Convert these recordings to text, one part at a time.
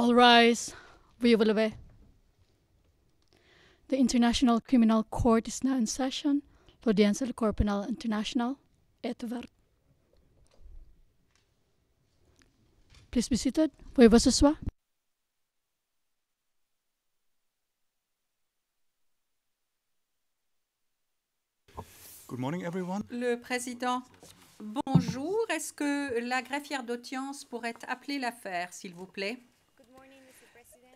All rise. Veuillez vous lever. The International Criminal Court is now in session. L'audience de la Cour pénale internationale est ouverte. Please be seated. Veuillez vous asseoir. Good morning, everyone. Le président, bonjour. Est-ce que la greffière d'audience pourrait appeler l'affaire, s'il vous plaît?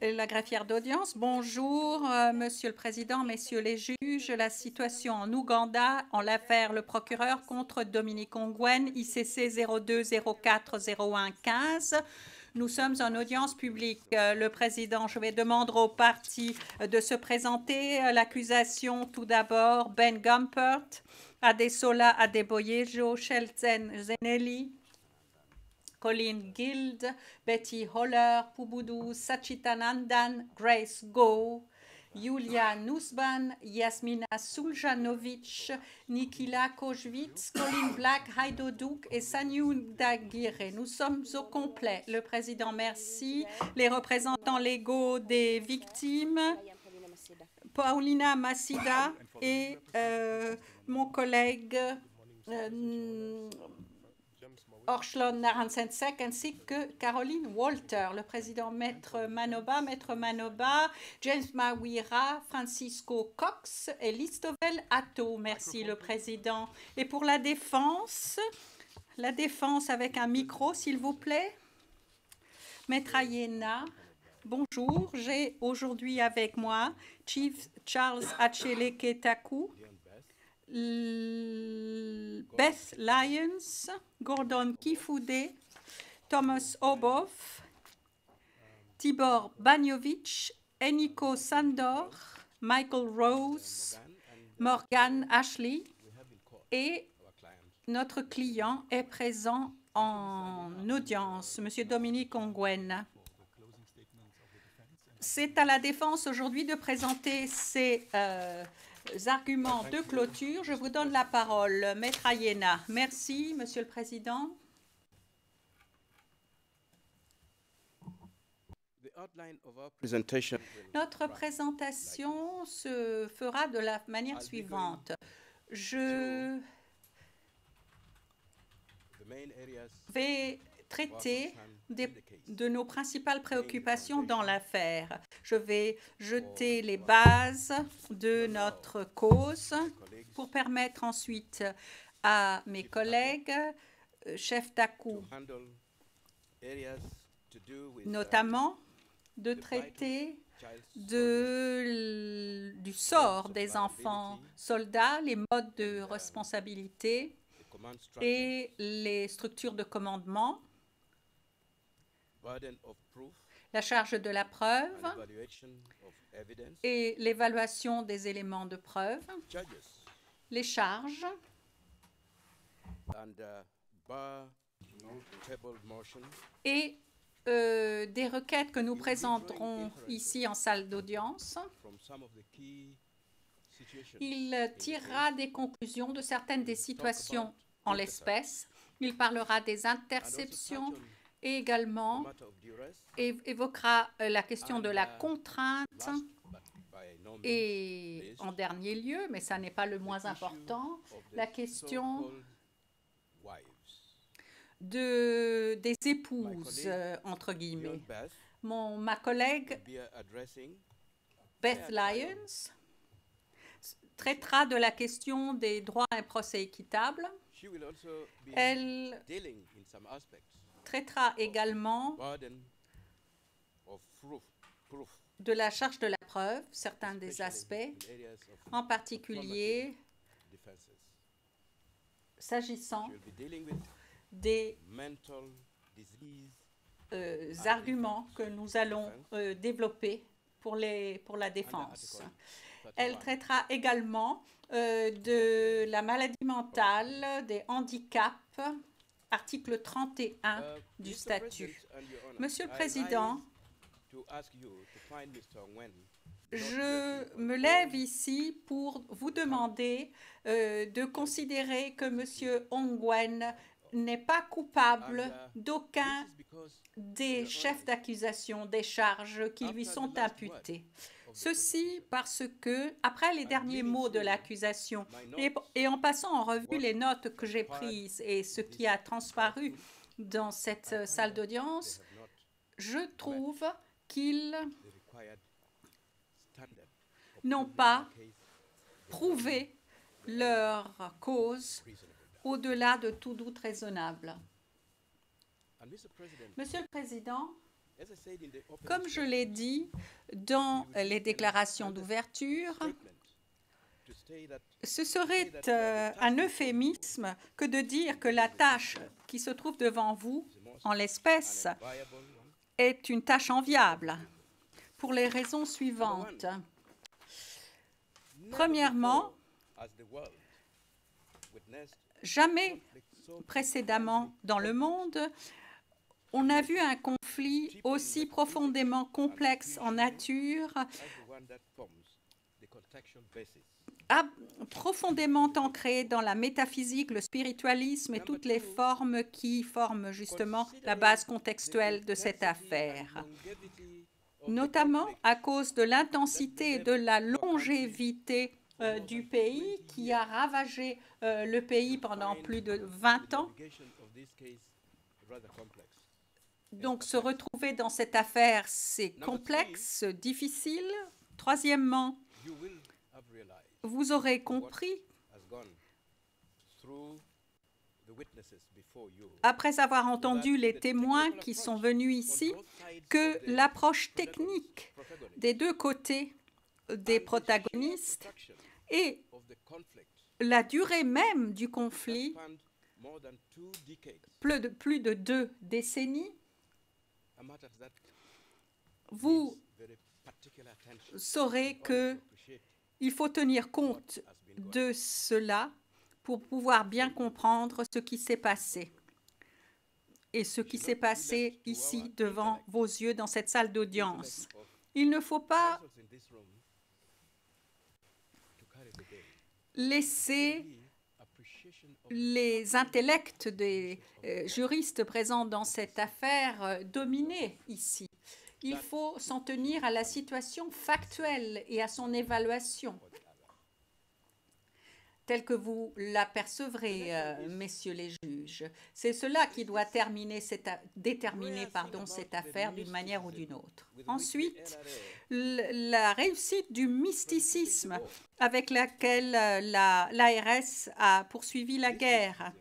La greffière d'audience, bonjour, Monsieur le Président, Messieurs les juges. La situation en Ouganda, en l'affaire le procureur contre Dominique Ongwen, ICC 02040115. Nous sommes en audience publique. Le Président, je vais demander aux parties de se présenter. L'accusation, tout d'abord, Ben Gumpert, Adesola Adeboyejo, Shelton Zenelli, Colleen Guild, Betty Holler, Pubudu Sachitanandan, Grace Go, Yulia Nusban, Yasmina Suljanovic, Nikila Koschwitz, Colin Black, Haido Duke et Sanyu Dagire. Nous sommes au complet. Le président, merci. Les représentants légaux des victimes, Paulina Masida et mon collègue Orchlon Naransensek ainsi que Caroline Walter, le président Maître Manoba, James Mawira, Francisco Cox et Listovel Atto. Merci le président. Et pour la défense avec un micro, s'il vous plaît. Maître Ayena, bonjour. J'ai aujourd'hui avec moi Chief Charles Acheleke-Taku, Beth Lyons, Gordon Kifude, Thomas Oboff, Tibor Banjovic, Eniko Sandor, Michael Rose, Morgan Ashley et notre client est présent en audience, Monsieur Dominique Ongwen. C'est à la défense aujourd'hui de présenter ses arguments de clôture. Je vous donne la parole, Maître Ayena. Merci, Monsieur le Président. Notre présentation se fera de la manière suivante. Je vais traiter de nos principales préoccupations dans l'affaire. Je vais jeter les bases de notre cause pour permettre ensuite à mes collègues, chefs Taku, notamment de traiter du sort des enfants soldats, les modes de responsabilité et les structures de commandement, la charge de la preuve et l'évaluation des éléments de preuve, les charges et des requêtes que nous présenterons ici en salle d'audience. Il tirera des conclusions de certaines des situations en l'espèce. Il parlera des interceptions et également évoquera la question de la contrainte et en dernier lieu, mais ça n'est pas le moins important, la question des épouses, entre guillemets. Ma collègue Beth Lyons traitera de la question des droits à un procès équitable. Elle traitera également de la charge de la preuve, certains des aspects, en particulier s'agissant des arguments que nous allons développer pour la défense. Elle traitera également de la maladie mentale, des handicaps, article 31 du statut. Monsieur le Président, je me lève ici pour vous demander de considérer que M. Ongwen n'est pas coupable d'aucun des chefs d'accusation, des charges qui lui sont imputées. Ceci parce que, après les derniers mots de l'accusation, et en passant en revue les notes que j'ai prises et ce qui a transparu dans cette salle d'audience, je trouve qu'ils n'ont pas prouvé leur cause au-delà de tout doute raisonnable. Monsieur le Président, comme je l'ai dit dans les déclarations d'ouverture, ce serait un euphémisme que de dire que la tâche qui se trouve devant vous, en l'espèce, est une tâche enviable, pour les raisons suivantes. Premièrement, jamais précédemment dans le monde, on a vu un conflit aussi profondément complexe en nature, profondément ancré dans la métaphysique, le spiritualisme et toutes les formes qui forment justement la base contextuelle de cette affaire, notamment à cause de l'intensité et de la longévité du pays qui a ravagé le pays pendant plus de 20 ans. Donc, se retrouver dans cette affaire, c'est complexe, difficile. Troisièmement, vous aurez compris, après avoir entendu les témoins qui sont venus ici, que l'approche technique des deux côtés des protagonistes et la durée même du conflit, plus de 2 décennies, vous saurez qu'il faut tenir compte de cela pour pouvoir bien comprendre ce qui s'est passé et ce qui s'est passé ici devant vos yeux dans cette salle d'audience. Il ne faut pas laisser les intellects des juristes présents dans cette affaire dominer ici. Il faut s'en tenir à la situation factuelle et à son évaluation, telle que vous l'apercevrez, messieurs les juges. C'est cela qui doit déterminer cette affaire d'une manière ou d'une autre. Ensuite, la réussite du mysticisme avec laquelle l'ARS a poursuivi la guerre.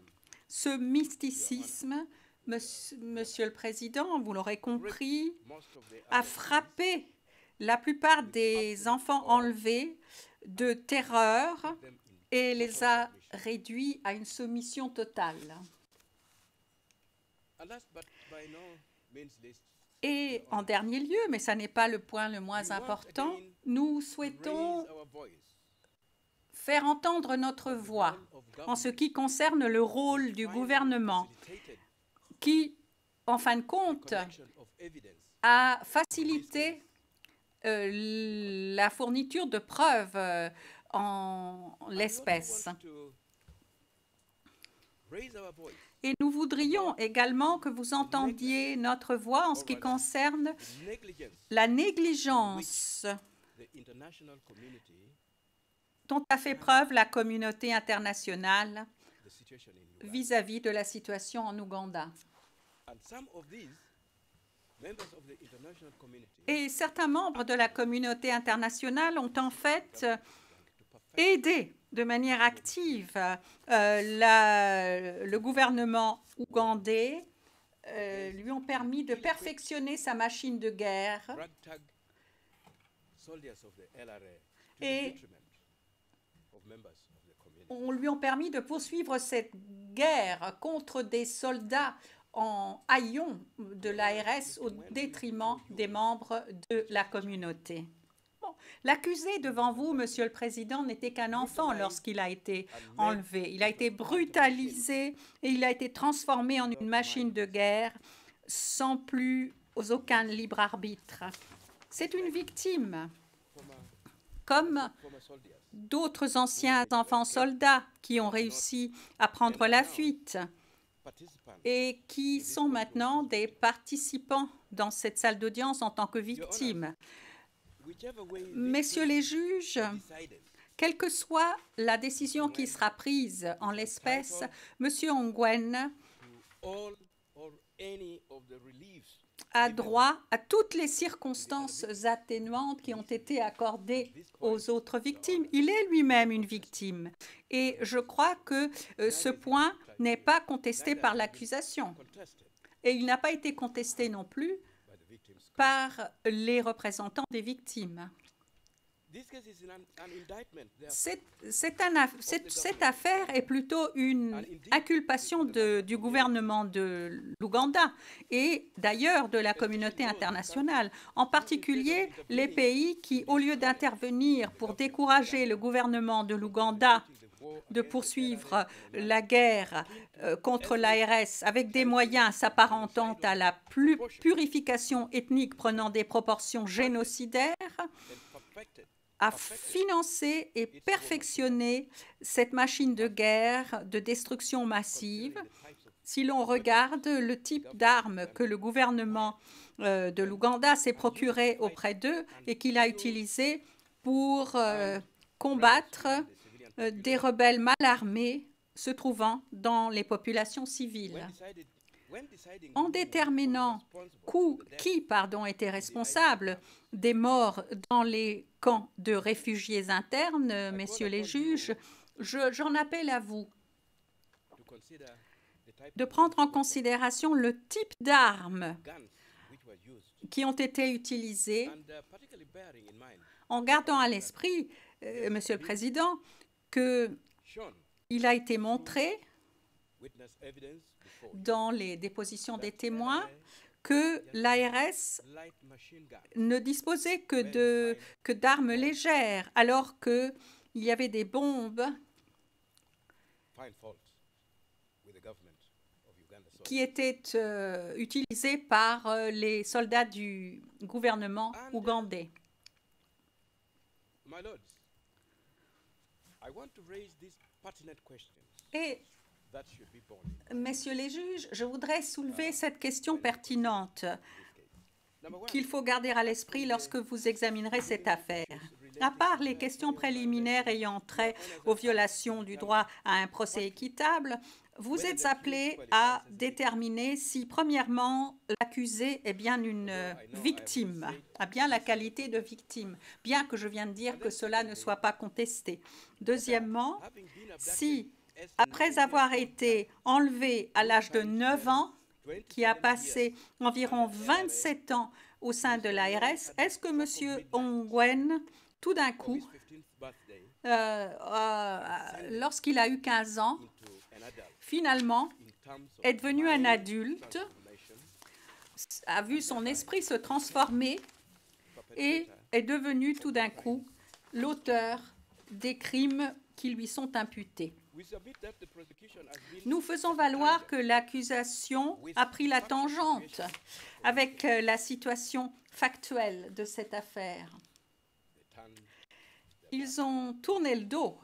Ce mysticisme, Monsieur le Président, vous l'aurez compris, a frappé la plupart des enfants enlevés de terreur et les a réduits à une soumission totale. Et en dernier lieu, mais ça n'est pas le point le moins important, nous souhaitons faire entendre notre voix en ce qui concerne le rôle du gouvernement qui, en fin de compte, a facilité la fourniture de preuves en l'espèce. Et nous voudrions également que vous entendiez notre voix en ce qui concerne la négligence dont a fait preuve la communauté internationale vis-à-vis de la situation en Ouganda. Et certains membres de la communauté internationale ont en fait aidé de manière active le gouvernement ougandais, lui ont permis de perfectionner sa machine de guerre et on lui ont permis de poursuivre cette guerre contre des soldats en haillons de l'ARS au détriment des membres de la communauté. Bon, l'accusé devant vous, Monsieur le Président, n'était qu'un enfant lorsqu'il a été enlevé. Il a été brutalisé et il a été transformé en une machine de guerre sans plus aucun libre arbitre. C'est une victime, comme d'autres anciens enfants soldats qui ont réussi à prendre la fuite et qui sont maintenant des participants dans cette salle d'audience en tant que victimes. Messieurs les juges, quelle que soit la décision qui sera prise en l'espèce, M. Ongwen a droit à toutes les circonstances atténuantes qui ont été accordées aux autres victimes. Il est lui-même une victime. Et je crois que ce point n'est pas contesté par l'accusation. Et il n'a pas été contesté non plus par les représentants des victimes. Cette affaire est plutôt une inculpation du gouvernement de l'Ouganda et d'ailleurs de la communauté internationale, en particulier les pays qui, au lieu d'intervenir pour décourager le gouvernement de l'Ouganda de poursuivre la guerre contre l'ARS avec des moyens s'apparentant à la purification ethnique prenant des proportions génocidaires, a financé et perfectionné cette machine de guerre de destruction massive. Si l'on regarde le type d'armes que le gouvernement de l'Ouganda s'est procuré auprès d'eux et qu'il a utilisé pour combattre des rebelles mal armés se trouvant dans les populations civiles. En déterminant qui était responsable des morts dans les camps de réfugiés internes, messieurs les juges, j'en appelle à vous de prendre en considération le type d'armes qui ont été utilisées, en gardant à l'esprit, Monsieur le Président, qu'il a été montré dans les dépositions des témoins que l'ARS ne disposait que d'armes légères, alors qu'il y avait des bombes qui étaient utilisées par les soldats du gouvernement ougandais. Et, messieurs les juges, je voudrais soulever cette question pertinente qu'il faut garder à l'esprit lorsque vous examinerez cette affaire. À part les questions préliminaires ayant trait aux violations du droit à un procès équitable, vous êtes appelés à déterminer si, premièrement, l'accusé est bien une victime, a bien la qualité de victime, bien que je viens de dire que cela ne soit pas contesté. Deuxièmement, si, après avoir été enlevé à l'âge de 9 ans, qui a passé environ 27 ans au sein de l'ARS, est-ce que M. Ongwen, tout d'un coup, lorsqu'il a eu 15 ans, finalement, est devenu un adulte, a vu son esprit se transformer et est devenu tout d'un coup l'auteur des crimes qui lui sont imputés. Nous faisons valoir que l'accusation a pris la tangente avec la situation factuelle de cette affaire. Ils ont tourné le dos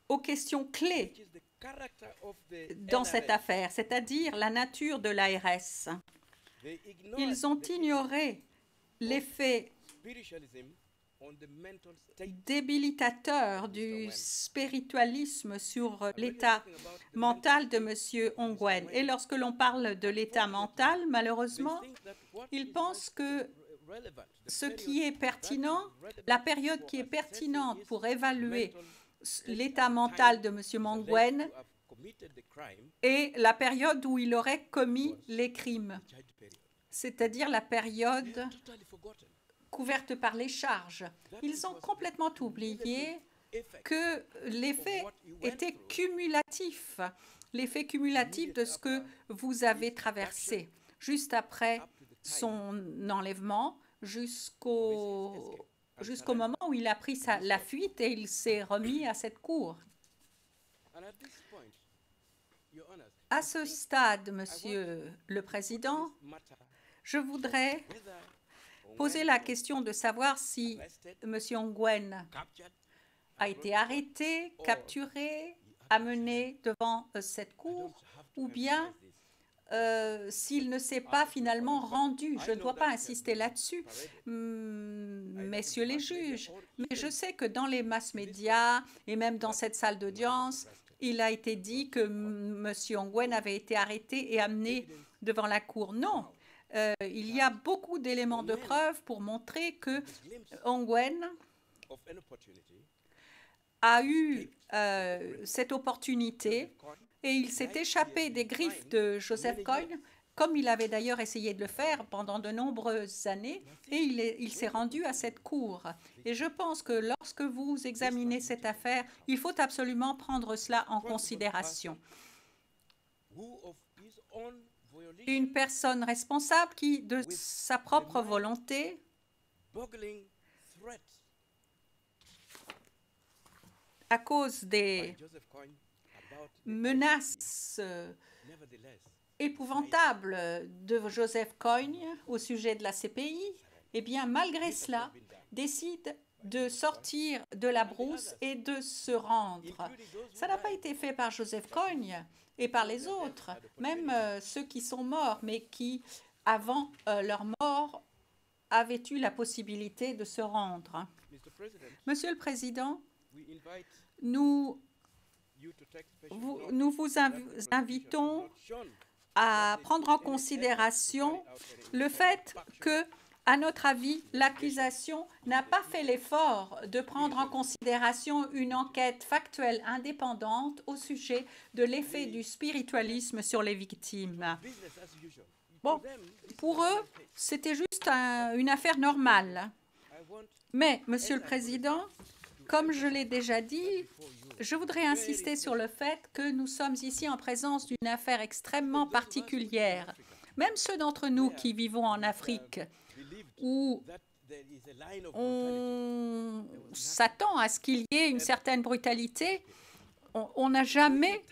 aux questions clés dans cette affaire, c'est-à-dire la nature de l'ARS. Ils ont ignoré l'effet débilitateur du spiritualisme sur l'état mental de M. Ongwen. Et lorsque l'on parle de l'état mental, malheureusement, ils pensent que ce qui est pertinent, la période qui est pertinente pour évaluer l'état mental de M. Ongwen est la période où il aurait commis les crimes, c'est-à-dire la période couverte par les charges. Ils ont complètement oublié que l'effet était cumulatif, l'effet cumulatif de ce que vous avez traversé juste après son enlèvement jusqu'au moment où il a pris la fuite et il s'est remis à cette cour. À ce stade, Monsieur le Président, je voudrais poser la question de savoir si M. Ongwen a été arrêté, capturé amené devant cette cour, ou bien s'il ne s'est pas finalement rendu. Je ne dois pas insister là-dessus, messieurs les juges, mais je sais que dans les masses médias et même dans cette salle d'audience, il a été dit que M. Ongwen avait été arrêté et amené devant la cour. Non, il y a beaucoup d'éléments de preuve pour montrer que Ongwen a eu cette opportunité et il s'est échappé des griffes de Joseph Coyne, comme il avait d'ailleurs essayé de le faire pendant de nombreuses années, et il s'est rendu à cette cour. Et je pense que lorsque vous examinez cette affaire, il faut absolument prendre cela en considération. Une personne responsable qui, de sa propre volonté, à cause des menaces épouvantables de Joseph Coyne au sujet de la CPI, eh bien, malgré cela, décide de sortir de la brousse et de se rendre. Ça n'a pas été fait par Joseph Coyne et par les autres, même ceux qui sont morts, mais qui, avant leur mort, avaient eu la possibilité de se rendre. Monsieur le Président, nous vous invitons à prendre en considération le fait que, à notre avis, l'accusation n'a pas fait l'effort de prendre en considération une enquête factuelle indépendante au sujet de l'effet du spiritualisme sur les victimes. Bon, pour eux, c'était juste une affaire normale. Mais, Monsieur le Président, comme je l'ai déjà dit, je voudrais insister sur le fait que nous sommes ici en présence d'une affaire extrêmement particulière. Même ceux d'entre nous qui vivons en Afrique, où on s'attend à ce qu'il y ait une certaine brutalité, on n'a jamais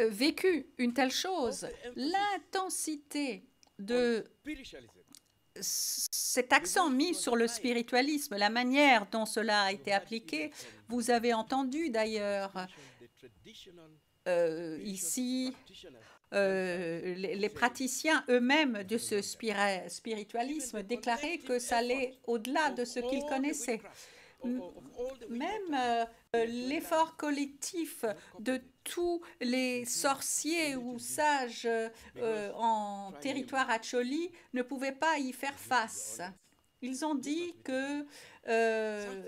vécu une telle chose. L'intensité de cet accent mis sur le spiritualisme, la manière dont cela a été appliqué, vous avez entendu d'ailleurs ici les praticiens eux-mêmes de ce spiritualisme déclaraient que ça allait au-delà de ce qu'ils connaissaient. Même l'effort collectif de tous les sorciers ou sages en territoire Acholi ne pouvait pas y faire face. Ils ont dit que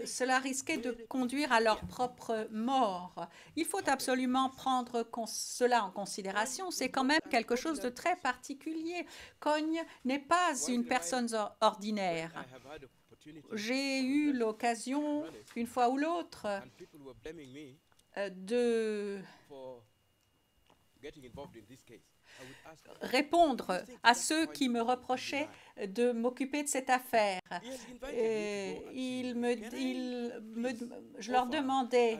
cela risquait de conduire à leur propre mort. Il faut absolument prendre cela en considération. C'est quand même quelque chose de très particulier. Cogne n'est pas une personne ordinaire. J'ai eu l'occasion, une fois ou l'autre, de répondre à ceux qui me reprochaient de m'occuper de cette affaire. Je leur demandais,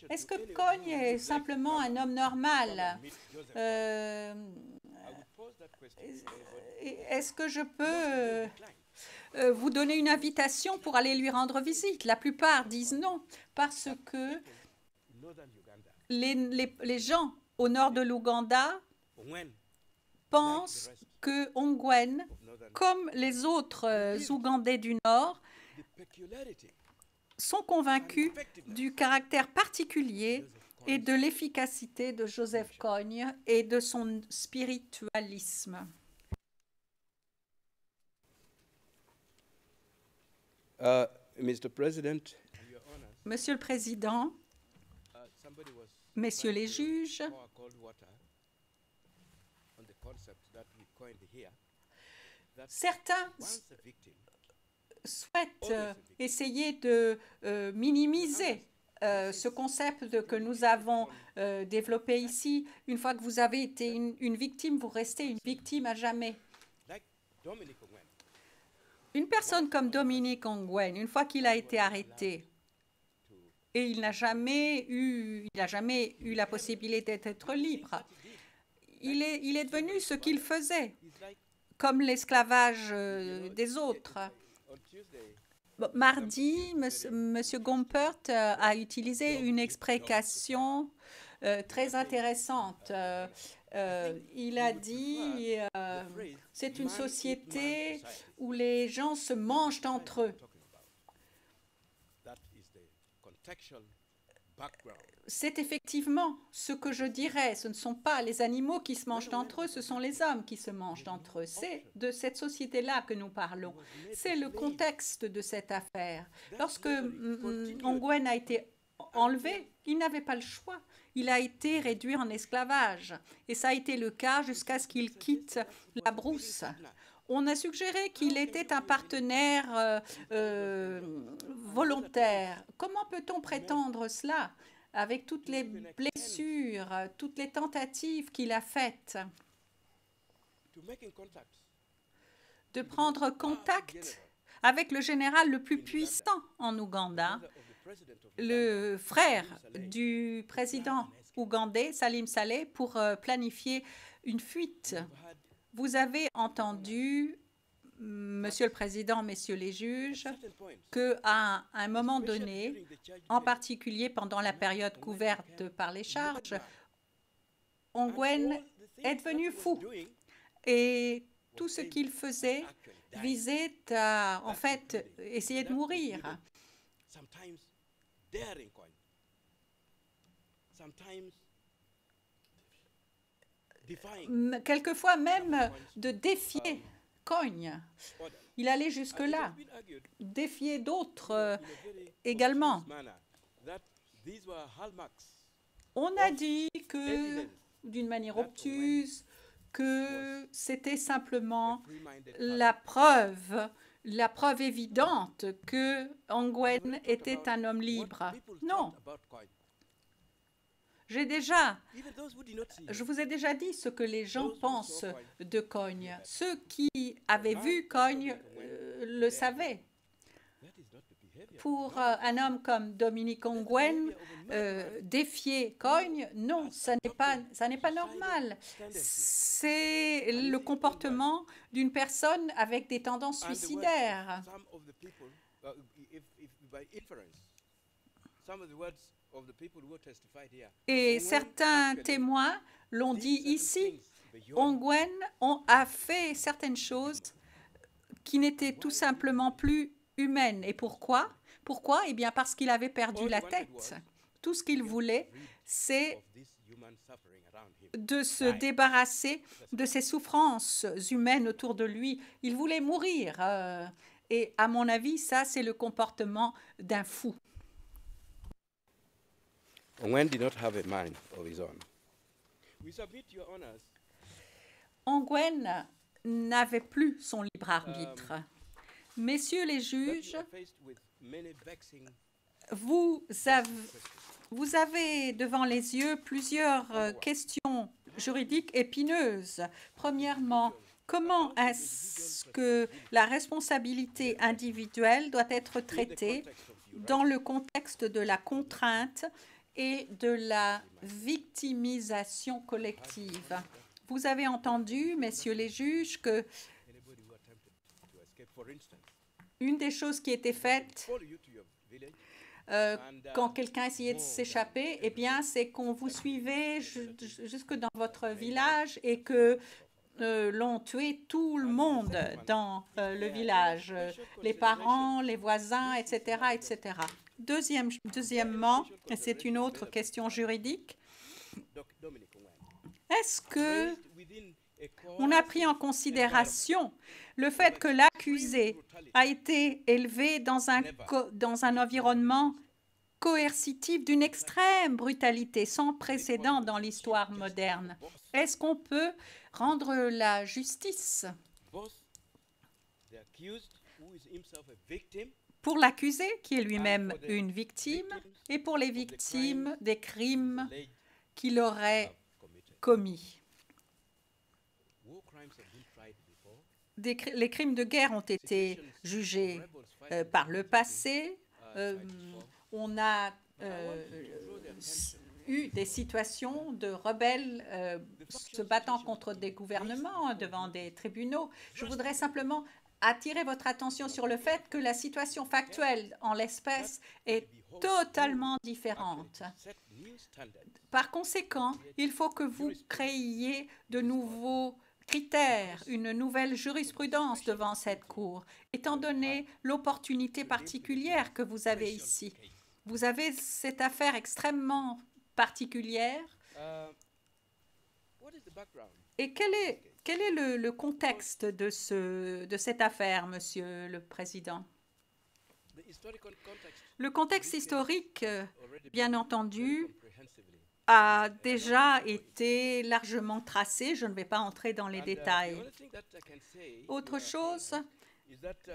est-ce que Cogne est simplement un homme normal? Est-ce que je peux vous donner une invitation pour aller lui rendre visite? La plupart disent non, parce que les gens au nord de l'Ouganda pensent que Ongwen, comme les autres Ougandais du Nord, sont convaincus du caractère particulier et de l'efficacité de Joseph Cogne et de son spiritualisme. Monsieur le Président, Messieurs les juges, certains souhaitent essayer de minimiser ce concept que nous avons développé ici. Une fois que vous avez été une victime, vous restez une victime à jamais. Une personne comme Dominique Ongwen, une fois qu'il a été arrêté, et il n'a jamais eu la possibilité d'être libre, il est devenu ce qu'il faisait, comme l'esclavage des autres. Mardi, M. Gompert a utilisé une expression très intéressante. Il a dit c'est une société où les gens se mangent entre eux. C'est effectivement ce que je dirais. Ce ne sont pas les animaux qui se mangent entre eux, ce sont les hommes qui se mangent entre eux. C'est de cette société-là que nous parlons. C'est le contexte de cette affaire. Lorsque Ongwen a été enlevé, il n'avait pas le choix. Il a été réduit en esclavage. Et ça a été le cas jusqu'à ce qu'il quitte la brousse. On a suggéré qu'il était un partenaire volontaire. Comment peut-on prétendre cela avec toutes les blessures, toutes les tentatives qu'il a faites de prendre contact avec le général le plus puissant en Ouganda, le frère du président ougandais, Salim Saleh, pour planifier une fuite. Vous avez entendu, Monsieur le Président, Messieurs les juges, qu'à un moment donné, en particulier pendant la période couverte par les charges, Ongwen est devenu fou. Et tout ce qu'il faisait visait à, en fait, essayer de mourir. Quelquefois même de défier Cogne. Il allait jusque-là, défier d'autres également. On a dit que, d'une manière obtuse, que c'était simplement la preuve évidente que Ongwen était un homme libre. Non. Je vous ai déjà dit ce que les gens pensent de Cogne. Ceux qui avaient vu Cogne le savaient. Pour un homme comme Dominique Ongwen, défier Cogne, non, ça n'est pas normal. C'est le comportement d'une personne avec des tendances suicidaires. Et certains témoins l'ont dit ici, Ongwen a fait certaines choses qui n'étaient tout simplement plus humaines. Et pourquoi? Pourquoi? Eh bien parce qu'il avait perdu la tête. Tout ce qu'il voulait, c'est de se débarrasser de ces souffrances humaines autour de lui. Il voulait mourir. Et à mon avis, ça, c'est le comportement d'un fou. Ongwen did not have a mind of his own. Ongwen n'avait plus son libre arbitre. Messieurs les juges, vous avez devant les yeux plusieurs questions juridiques épineuses. Premièrement, comment est-ce que la responsabilité individuelle doit être traitée dans le contexte de la contrainte et de la victimisation collective? Vous avez entendu, messieurs les juges, que une des choses qui était faite quand quelqu'un essayait de s'échapper, eh bien, c'est qu'on vous suivait jusque dans votre village et que l'on tuait tout le monde dans le village, les parents, les voisins, etc., etc. Deuxièmement, et c'est une autre question juridique, est-ce que on a pris en considération le fait que l'accusé a été élevé dans un environnement coercitif d'une extrême brutalité sans précédent dans l'histoire moderne? Est-ce qu'on peut rendre la justice pour l'accusé, qui est lui-même une victime, et pour les victimes des crimes qu'il aurait commis? Les crimes de guerre ont été jugés par le passé. On a eu des situations de rebelles se battant contre des gouvernements devant des tribunaux. Je voudrais simplement attirer votre attention sur le fait que la situation factuelle en l'espèce est totalement différente. Par conséquent, il faut que vous créiez de nouveaux critères, une nouvelle jurisprudence devant cette Cour, étant donné l'opportunité particulière que vous avez ici. Vous avez cette affaire extrêmement particulière. Et quel est le contexte de cette affaire, Monsieur le Président? Le contexte historique, bien entendu, a déjà été largement tracé. Je ne vais pas entrer dans les détails. Autre chose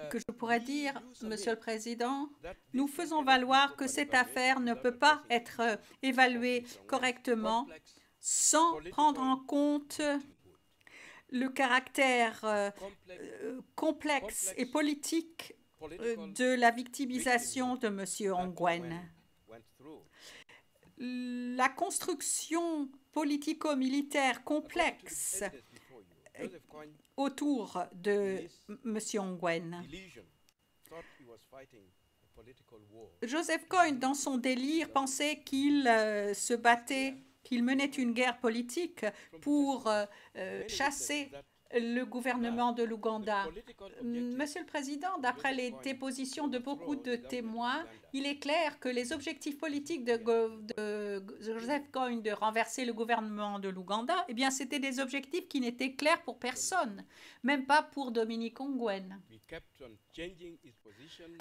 que je pourrais dire, Monsieur le Président, nous faisons valoir que cette affaire ne peut pas être évaluée correctement sans prendre en compte le caractère complexe et politique de la victimisation de M. Ongwen. La construction politico-militaire complexe autour de M. Ongwen. Joseph Coyne, dans son délire, pensait qu'il se battait, qu'il menait une guerre politique pour chasser le gouvernement de l'Ouganda. Monsieur le Président, d'après les dépositions de beaucoup de témoins, il est clair que les objectifs politiques de Joseph Coyne de renverser le gouvernement de l'Ouganda, eh bien, c'était des objectifs qui n'étaient clairs pour personne, même pas pour Dominique Ongwen.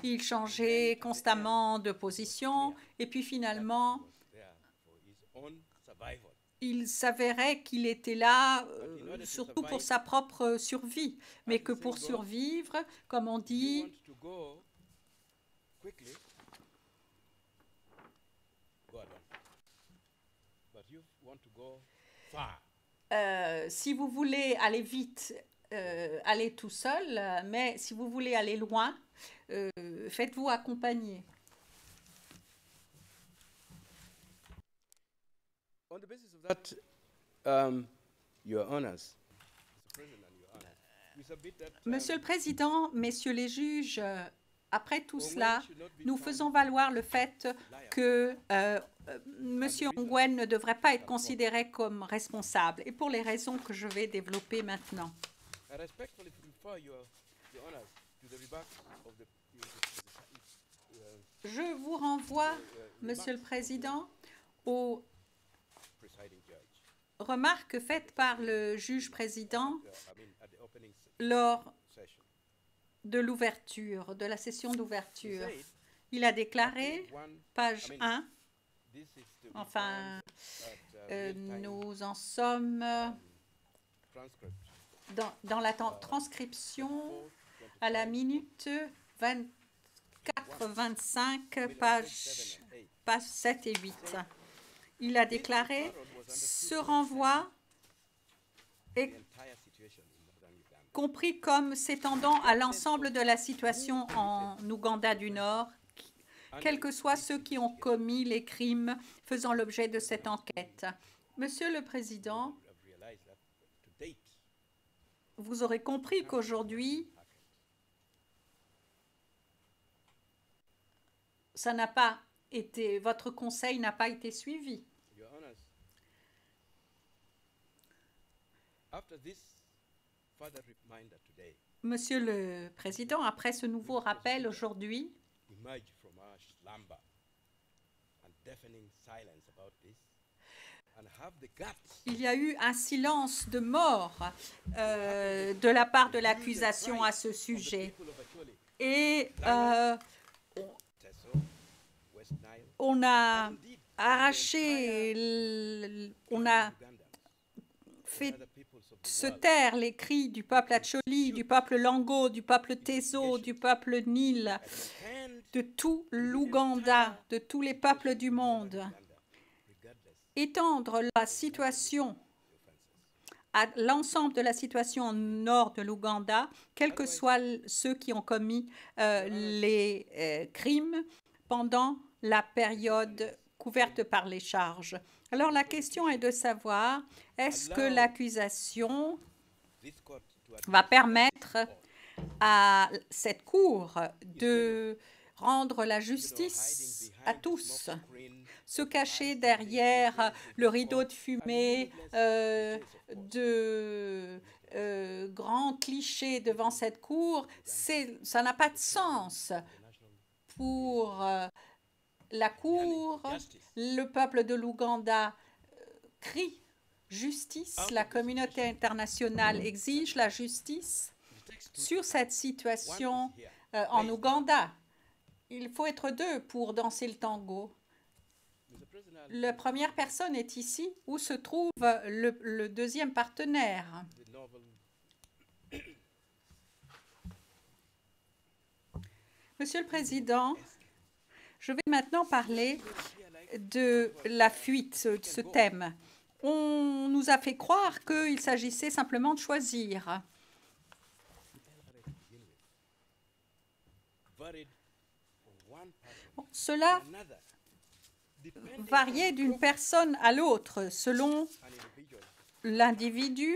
Il changeait constamment de position et puis finalement, il s'avérait qu'il était là surtout pour sa propre survie, mais que pour survivre, comme on dit, si vous voulez aller vite, allez tout seul, mais si vous voulez aller loin, faites-vous accompagner. On the basis of that, Your Honors, Monsieur le Président, Messieurs les juges, après tout cela, nous faisons valoir le fait que M. Ongwen ne devrait pas être considéré comme responsable, et pour les raisons que je vais développer maintenant. Je vous renvoie, Monsieur le Président, aux remarques faites par le juge président lors de l'ouverture, de la session d'ouverture. Il a déclaré, page 1, enfin, nous en sommes dans la transcription à la minute 24-25, page 7 et 8. Il a déclaré, ce renvoi est compris comme s'étendant à l'ensemble de la situation en Ouganda du Nord, quels que soient ceux qui ont commis les crimes faisant l'objet de cette enquête. Monsieur le Président, vous aurez compris qu'aujourd'hui, ça n'a pas été, votre conseil n'a pas été suivi. Monsieur le Président, après ce nouveau rappel aujourd'hui, il y a eu un silence de mort de la part de l'accusation à ce sujet. Et on a arraché, on a fait se taire les cris du peuple Acholi, du peuple Lango, du peuple Tezo, du peuple Nil, de tout l'Ouganda, de tous les peuples du monde. Étendre la situation à l'ensemble de la situation au nord de l'Ouganda, quels que soient ceux qui ont commis les crimes pendant la période couverte par les charges. Alors la question est de savoir, est-ce que l'accusation va permettre à cette Cour de rendre la justice à tous, se cacher derrière le rideau de fumée de grands clichés devant cette cour, ça n'a pas de sens pour la cour. Le peuple de l'Ouganda crie justice, la communauté internationale exige la justice sur cette situation en Ouganda. Il faut être deux pour danser le tango. La première personne est ici, où se trouve le deuxième partenaire. Monsieur le Président, je vais maintenant parler de la fuite, ce thème. On nous a fait croire qu'il s'agissait simplement de choisir. Bon, cela variait d'une personne à l'autre selon l'individu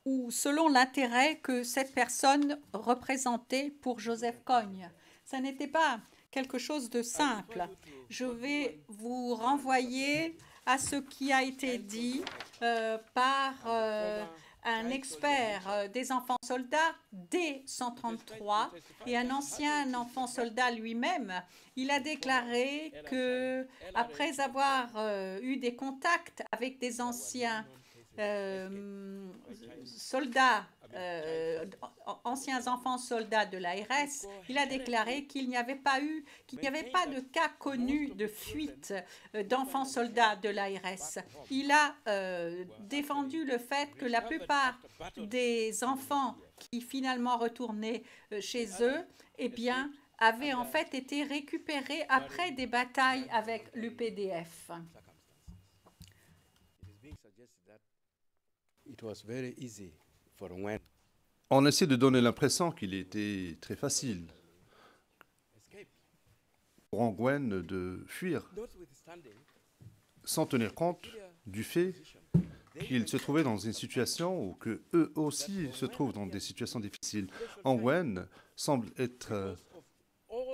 ou selon l'intérêt que cette personne représentait pour Joseph Kony. Ça n'était pas quelque chose de simple. Je vais vous renvoyer à ce qui a été dit par un expert des enfants soldats dès 133 et un ancien enfant soldat lui-même. Il a déclaré que, après avoir eu des contacts avec des anciens soldats, anciens enfants soldats de l'ARS, il a déclaré qu'il n'y avait pas de cas connu de fuite d'enfants soldats de l'ARS. Il a défendu le fait que la plupart des enfants qui finalement retournaient chez eux, eh bien, avaient en fait été récupérés après des batailles avec l'UPDF. On essaie de donner l'impression qu'il était très facile pour Ongwen de fuir, sans tenir compte du fait qu'il se trouvait dans une situation où que eux aussi se trouvent dans des situations difficiles. Ongwen semble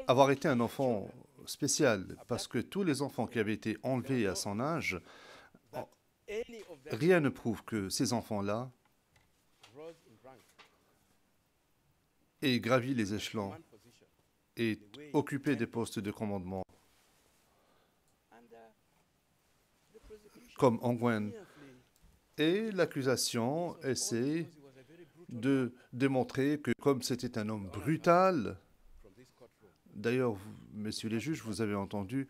avoir été un enfant spécial parce que tous les enfants qui avaient été enlevés à son âge, rien ne prouve que ces enfants-là aient gravi les échelons et occupé des postes de commandement comme Ongwen. Et l'accusation essaie de démontrer que comme c'était un homme brutal, d'ailleurs, messieurs les juges, vous avez entendu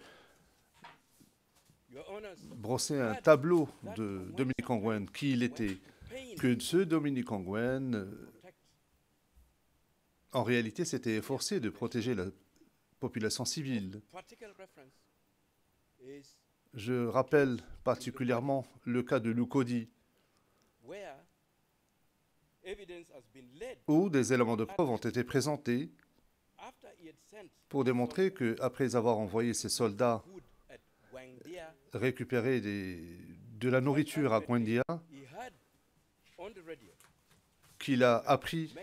brosser un tableau de Dominique Ongwen, qui il était, que ce Dominique Ongwen, en réalité, s'était efforcé de protéger la population civile. Je rappelle particulièrement le cas de Lukodi, où des éléments de preuve ont été présentés pour démontrer qu'après avoir envoyé ses soldats récupérer de la nourriture à Gwendia, qu'il a appris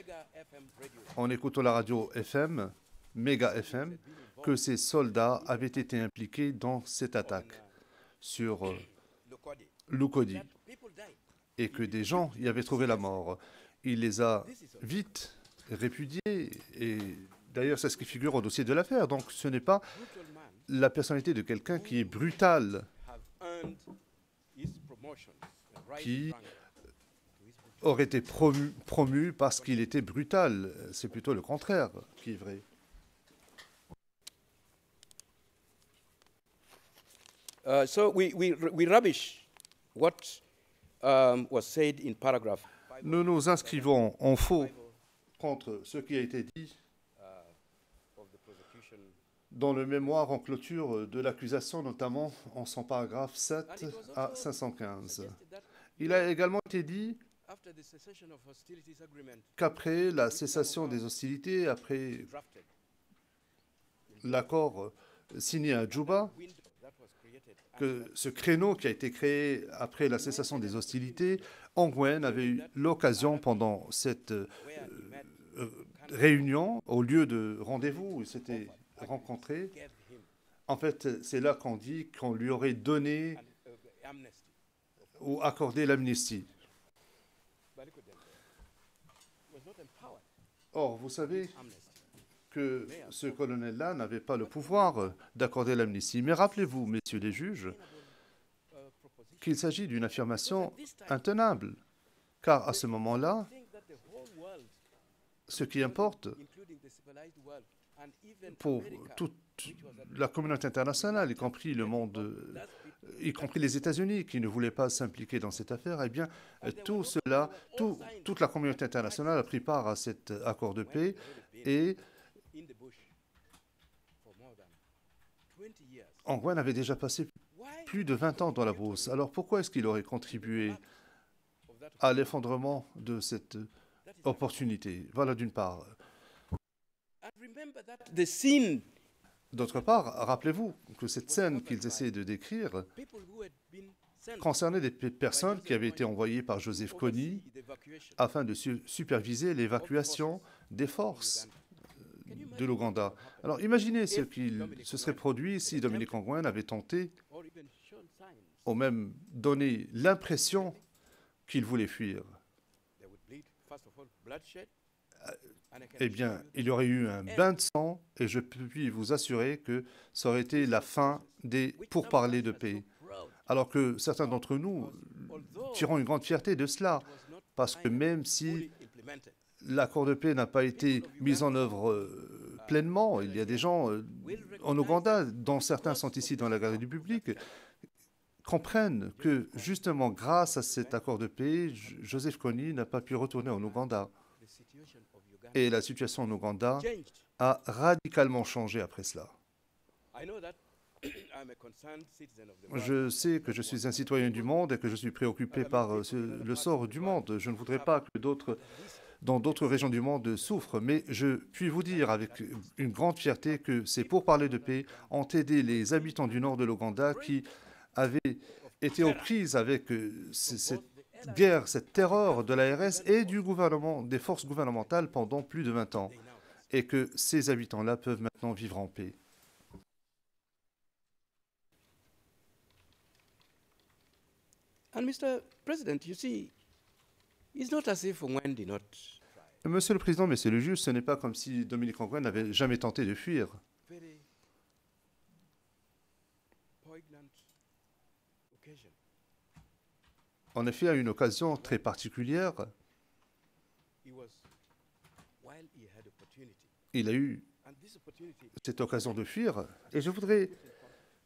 en écoutant la radio FM, Mega FM, que ses soldats avaient été impliqués dans cette attaque sur Lukodi et que des gens y avaient trouvé la mort. Il les a vite répudiés et d'ailleurs c'est ce qui figure au dossier de l'affaire. Donc ce n'est pas la personnalité de quelqu'un qui est brutal, qui aurait été promu parce qu'il était brutal. C'est plutôt le contraire qui est vrai. So we rubbish what was said in paragraph. Nous nous inscrivons en faux contre ce qui a été dit dans le mémoire en clôture de l'accusation, notamment en son paragraphe 7 à 515. Il a également été dit qu'après la cessation des hostilités, après l'accord signé à Djouba, que ce créneau qui a été créé après la cessation des hostilités, Ongwen avait eu l'occasion pendant cette réunion, au lieu de rendez-vous où ils s'étaient rencontrés, En fait, c'est là qu'on dit qu'on lui aurait donné amnesty. ou accordé l'amnistie. Was not empowered Or, vous savez amnesty. que ce colonel-là n'avait pas le pouvoir d'accorder l'amnistie. Mais rappelez-vous, messieurs les juges, qu'il s'agit d'une affirmation intenable, car à ce moment-là, Think that the whole world, ce qui importe including the civilized world, and even pour America, toute la communauté internationale, y compris le monde, y compris les États-Unis, qui ne voulaient pas s'impliquer dans cette affaire, eh bien, tout cela, toute la communauté internationale a pris part à cet accord de paix et in the bush for more than 20 years. Ongwen avait déjà passé Why plus de 20 ans dans la brousse. Alors pourquoi est-ce qu'il aurait contribué of that? à l'effondrement de cette opportunité? Voilà d'une part. And remember that the scene, D'autre part, rappelez-vous que cette scène qu'ils essaient de décrire people who had been sent concernait des personnes qui avaient été envoyées par Joseph Kony oversee the evacuation. afin de superviser l'évacuation des forces de l'Ouganda. Alors imaginez ce qu'il se serait produit si Dominique Ongwen avait tenté Or even shown signs, ou même donné l'impression qu'il voulait fuir. there would bleed, first of all, bloodshed. And I can Eh bien, il y aurait eu un bain de sang et je puis vous assurer que ça aurait été la fin des pourparlers de paix. Alors que certains d'entre nous tirons une grande fierté de cela, parce que même si fully implemented. l'accord de paix n'a pas été mis en œuvre pleinement, il y a des gens en Ouganda, dont certains sont ici dans la galerie du public, comprennent que justement grâce à cet accord de paix, Joseph Kony n'a pas pu retourner en Ouganda. The situation of Uganda Et la situation en Ouganda changed. a radicalement changé après cela. I know that I'm a concerned citizen of the world. Je sais que je suis un citoyen du monde et que je suis préoccupé par le sort du monde. Je ne voudrais pas que dans d'autres régions du monde souffrent, mais je puis vous dire avec une grande fierté que ces pourparlers de paix ont aidé les habitants du nord de l'Ouganda qui avaient été aux prises avec cette guerre, cette terreur de l'ARS et du gouvernement, des forces gouvernementales pendant plus de 20 ans, et que ces habitants-là peuvent maintenant vivre en paix. And Mr. President, you see, it's not as if Ongwen did not try. Monsieur le Président, Monsieur le Juge, ce n'est pas comme si Dominique Ongwen n'avait jamais tenté de fuir. Very poignant occasion. En effet, à une occasion très particulière, He was, while he had opportunity, il a eu and this opportunity, cette occasion de fuir, et je voudrais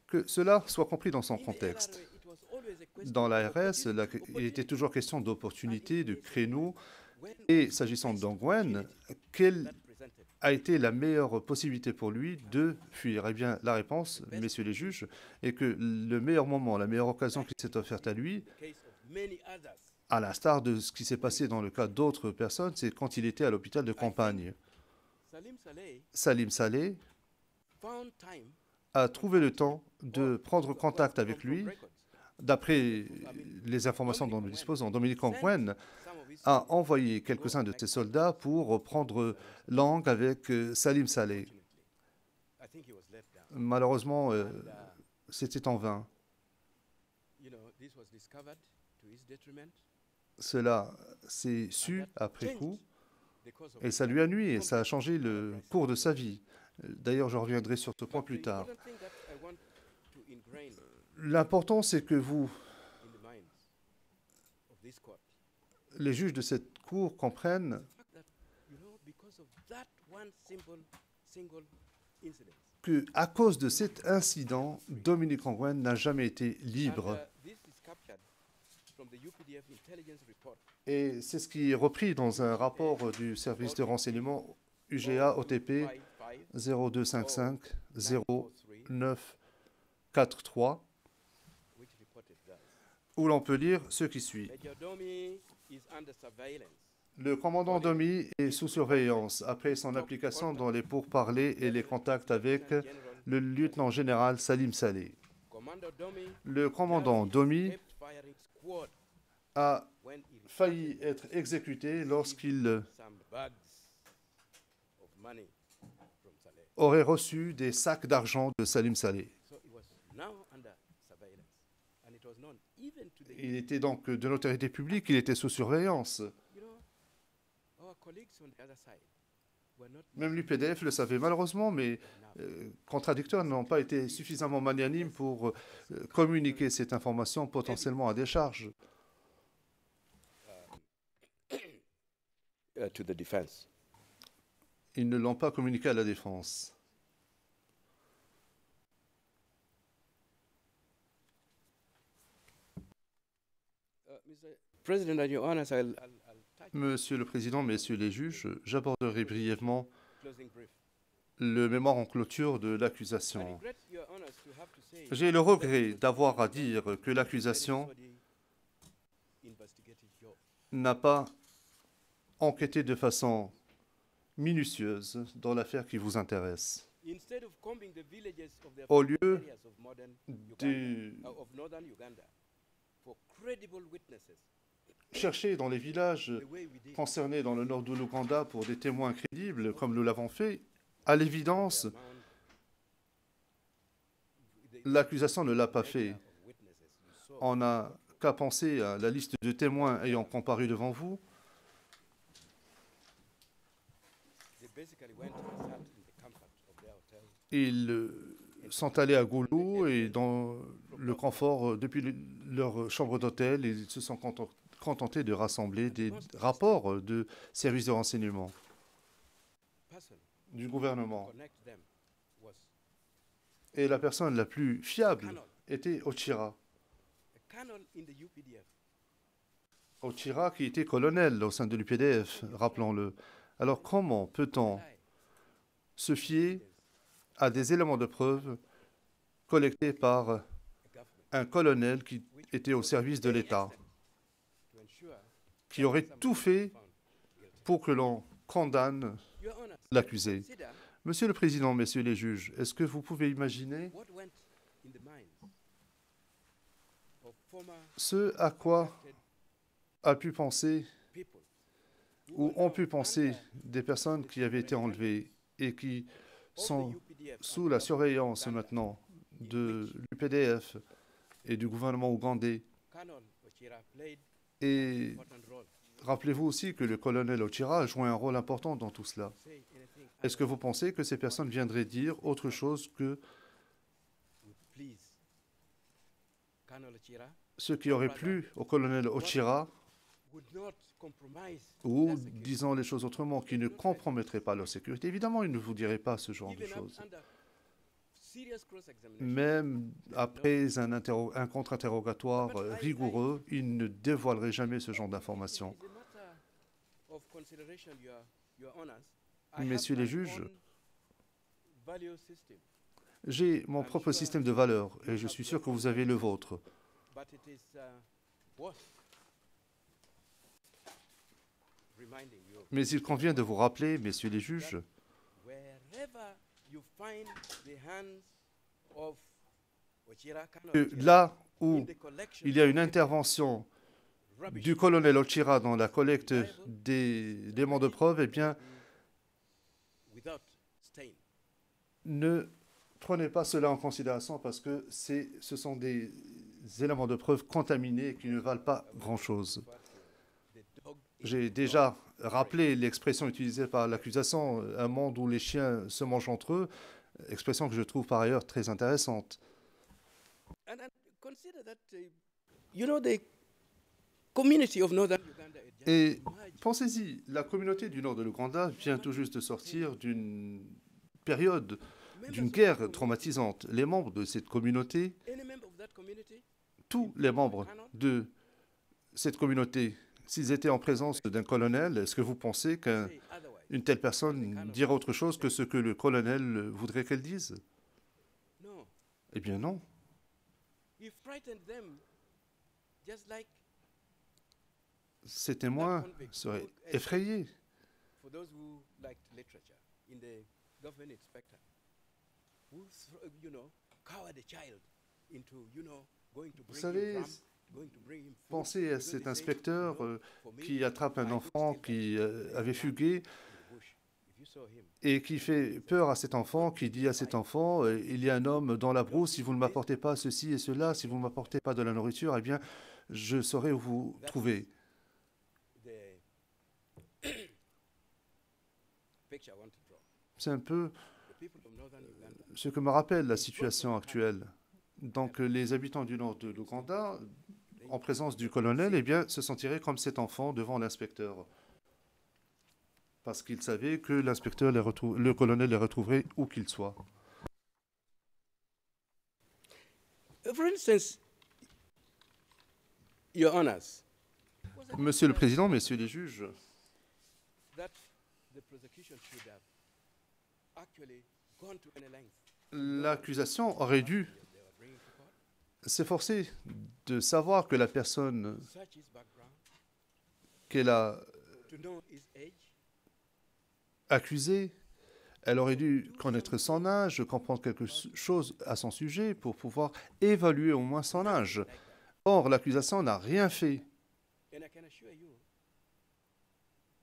que cela soit compris dans son in the contexte. LRA, it was always a question Dans of l'ARS, opportunity. il était toujours question d'opportunités, de créneaux, When et s'agissant d'Ongwen, quelle that presented, a été la meilleure possibilité pour lui de fuir? Eh bien, la réponse, messieurs les juges, est que le meilleur moment, la meilleure occasion qui s'est offerte à lui, the case of many others, à l'instar de ce qui s'est passé dans le cas d'autres personnes, c'est quand il était à l'hôpital de campagne. Salim Saleh Salim Saleh found time a trouvé le temps de prendre contact avec from lui. records. D'après les informations dont nous disposons, Dominique Ongwen Some of his a envoyé quelques-uns de ses soldats pour prendre langue avec Salim Saleh. I think he was let down. Malheureusement, c'était en vain. You know, this was discovered to his detriment. Cela s'est su après coup The cause of et ça lui a nui et ça a changé le cours de sa vie. D'ailleurs, je reviendrai sur ce point plus the tard. important thing that I want to ingrain L'important, c'est que vous, in the minds of this court, les juges de cette cour, comprennent the fact that, you know, because of that one single incident, que, à cause de cet incident, Dominique Ongwen n'a jamais été libre. and, this is captured from the UPDF intelligence report. Et c'est ce qui est repris dans un rapport du service de renseignement UGA OTP 0255 0943, Which reported that où l'on peut lire ce qui suit. Major Domi is under surveillance. Le commandant Domi est sous surveillance après son application dans les pourparlers et les contacts avec General le lieutenant général Salim Saleh. Commander Domi Le commandant Domi kept firing squad a when he failli être exécuté lorsqu'il some bags of money from Saleh. aurait reçu des sacs d'argent de Salim Saleh. So it was now under surveillance. And it was known even to the Il était donc de l'autorité publique, il était sous surveillance. you know, our colleagues on the other side were not Même l'UPDF le savait malheureusement, mais contradicteurs n'ont pas été suffisamment magnanimes pour communiquer cette information potentiellement à décharge to the defense. Ils ne l'ont pas communiqué à la défense. Mr. President, and Your Honors, I'll touch Monsieur le Président, Messieurs les juges, j'aborderai brièvement closing brief. le mémoire en clôture de I l'accusation. regret, Your Honors, to have to say J'ai le regret d'avoir à dire que l'accusation somebody investigated your n'a pas enquêté de façon minutieuse dans l'affaire qui vous intéresse. instead of combing the villages of the Au lieu areas of modern de of northern Uganda for credible witnesses, chercher dans les villages the way we did, concernés dans le nord de l'Ouganda pour des témoins crédibles, comme nous l'avons fait, à l'évidence, l'accusation ne l'a pas fait. On n'a qu'à penser à la liste de témoins ayant comparu devant vous. they basically went and sat in the comfort of their hotel. Ils sont allés à Goulou et dans le confort depuis leur chambre d'hôtel, ils se sont contentés de rassembler des rapports de services de renseignement Person du gouvernement. connect them was Et la personne la plus fiable Colonel, était Ochira. a colonel in the UPDF. Ochira qui était colonel au sein de l'UPDF, rappelons-le. Alors comment peut-on Lie. se fier à des éléments de preuve collectés par A government un colonel qui était au service de l'État, to ensure qui aurait somebody tout fait found guilty. pour que l'on condamne Your Honors, l'accusé. consider Monsieur le Président, Messieurs les juges, est-ce que vous pouvez imaginer what went in the minds of former ce à quoi elected a pu penser people ou were ont now pu penser under des personnes qui avaient été enlevées et qui of the sont UPDF and sous the la government surveillance of Uganda, maintenant de l'UPDF et du gouvernement ougandais. Colonel Ochira played Et an important role. rappelez-vous aussi que le colonel Ochira a joué un rôle important dans tout cela. Say anything Est-ce que vous pensez que ces personnes viendraient dire autre chose que would please Colonel Ochira ce qui aurait plu au colonel Ochira, would not compromise ou, their security. disons les choses autrement, qui ne compromettrait pas leur sécurité? Évidemment, ils ne vous diraient pas ce genre de Even choses. under serious cross-examination, Même après un contre-interrogatoire rigoureux, ils ne dévoileraient jamais ce genre d'informations. it is a matter of consideration, Your Honors. I have Messieurs les my juges, own value system, j'ai mon propre système de valeurs et je suis sûr que vous avez le vôtre. but it is worth reminding you Mais il convient de vous rappeler, messieurs les juges, wherever you find the hands of Ochira, Colonel que Ochira, là in où the collection il y a une of intervention rubbish, du colonel Ochira dans la collecte des éléments de preuve, eh bien, without stain. ne prenez pas cela en considération parce que ce sont des éléments de preuve contaminés qui ne valent pas grand-chose. The dog J'ai déjà rappelé l'expression utilisée par l'accusation, un monde où les chiens se mangent entre eux, expression que je trouve par ailleurs très intéressante. and consider that you know the community of northern Uganda is just Et emerging. pensez-y, la communauté du nord de l'Ouganda vient tout juste de sortir d'une période, d'une guerre traumatisante. Les membres de cette communauté, Any member of that community tous les membres de cette communauté, s'ils étaient en présence d'un colonel, est-ce que vous pensez qu'une say otherwise. telle personne dirait autre chose que ce que le colonel voudrait qu'elle dise? No, Eh bien non. he frightened them just like Ces témoins seraient effrayés. for those who liked literature in the government inspector who you know cowered a child into going to bring savez, him rum, going to bring him food, Pensez à because cet they say, inspecteur for me, qui attrape un I look enfant still qui like avait fugué in the bush. If et qui fait peur à cet enfant, qui dit à cet enfant, il y a un homme dans la brousse, si vous ne m'apportez pas ceci et cela, si vous ne m'apportez pas de la nourriture, eh bien, je saurai où vous trouver. C'est un peu ce que me rappelle la situation actuelle. Donc, les habitants du nord de l'Ouganda, en présence du colonel, eh bien, se sentiraient comme cet enfant devant l'inspecteur. Parce qu'ils savaient que le colonel les retrouverait où qu'il soit. For instance, Your Honors, Monsieur le Président, Messieurs les juges, that the prosecution should have actually gone to any length l'accusation aurait dû they were bringing to court, s'efforcer de savoir que la personne search his background, qu'elle a to know his age, accusée, elle aurait dû connaître son âge, comprendre quelque chose à son sujet pour pouvoir évaluer au moins son âge. Or, l'accusation n'a rien fait. and I can assure you,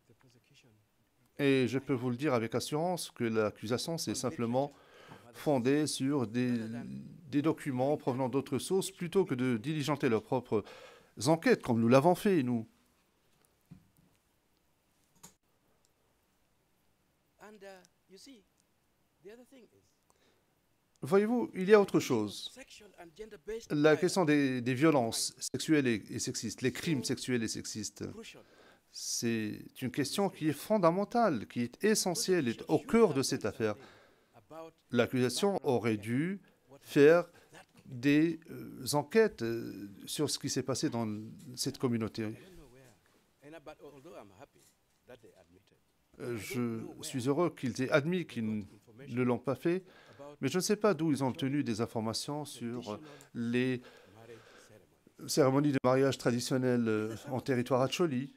the prosecution Et je peux vous le dire avec assurance que l'accusation s'est simplement fondée sur des documents provenant d'autres sources plutôt que de diligenter leurs propres enquêtes, comme nous l'avons fait, nous. and you see, the other thing is Voyez-vous, il y a autre chose. sexual and gender-based La violence question des violences sexuelles et sexistes, les crimes sexuels et sexistes, is crucial. c'est une question qui est fondamentale, qui est essentielle, est au cœur de cette affaire. About L'accusation aurait dû faire des enquêtes sur ce qui s'est passé dans cette communauté. I don't know where, but although I'm happy that they admitted Je suis heureux qu'ils aient admis qu'ils ne l'ont pas fait, about mais je ne sais pas d'où ils ont obtenu des informations sur les marriage ceremony cérémonies de mariage traditionnelles en territoire Acholi.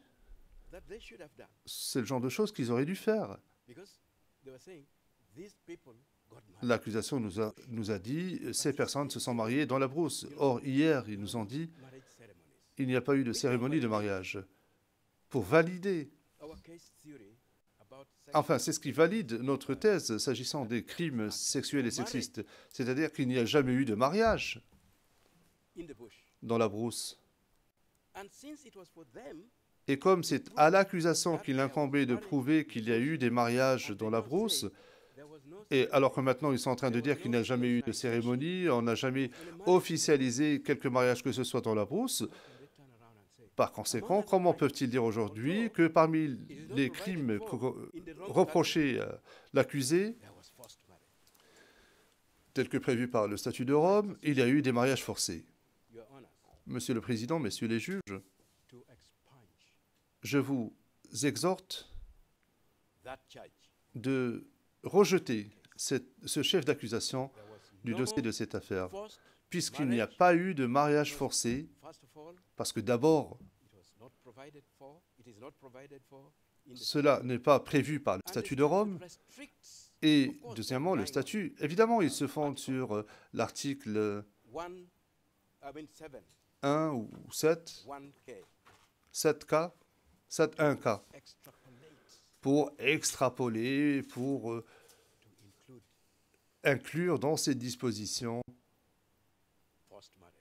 that they should have done, C'est le genre de choses qu'ils auraient dû faire. because they were saying these people got married. L'accusation nous a dit ces personnes se sont mariées dans la brousse. Or, hier, ils nous ont dit Marriage ceremonies. il n'y a pas eu de cérémonie de mariage. Pour valider, Our case theory about sex enfin, c'est ce qui valide notre thèse s'agissant des crimes sexuels et sexistes. C'est-à-dire qu'il n'y a jamais eu de mariage in the bush. dans la brousse. And since it was for them, Et comme c'est à l'accusation qu'il incombait de prouver qu'il y a eu des mariages dans la brousse, there was no et alors que maintenant ils sont en train de dire qu'il n'y a jamais eu de cérémonie, on n'a jamais officialisé quelque mariage que ce soit dans la brousse, they turn around and say, par conséquent, comment peuvent-ils dire aujourd'hui que parmi les crimes reprochés à l'accusé, there was forced marriage. tels que prévus par le statut de Rome, il y a eu des mariages forcés. Your Honor, Monsieur le Président, Messieurs les juges, to expunge je vous exhorte that charge. de rejeter ce chef d'accusation There was du no dossier de cette affaire, forced, puisqu'il n'y a pas eu de mariage forcé, first of all, parce que d'abord, it was not provided for, it is not provided for in the cela n'est pas prévu par le and the statut de Rome, restricts, et of course, deuxièmement, le language. statut, évidemment, il se fonde sur l'article 7, 1 ou 7, 1K, 7K, 7.1K, extrapolate pour extrapoler, pour to include inclure dans ces dispositions forced marriage.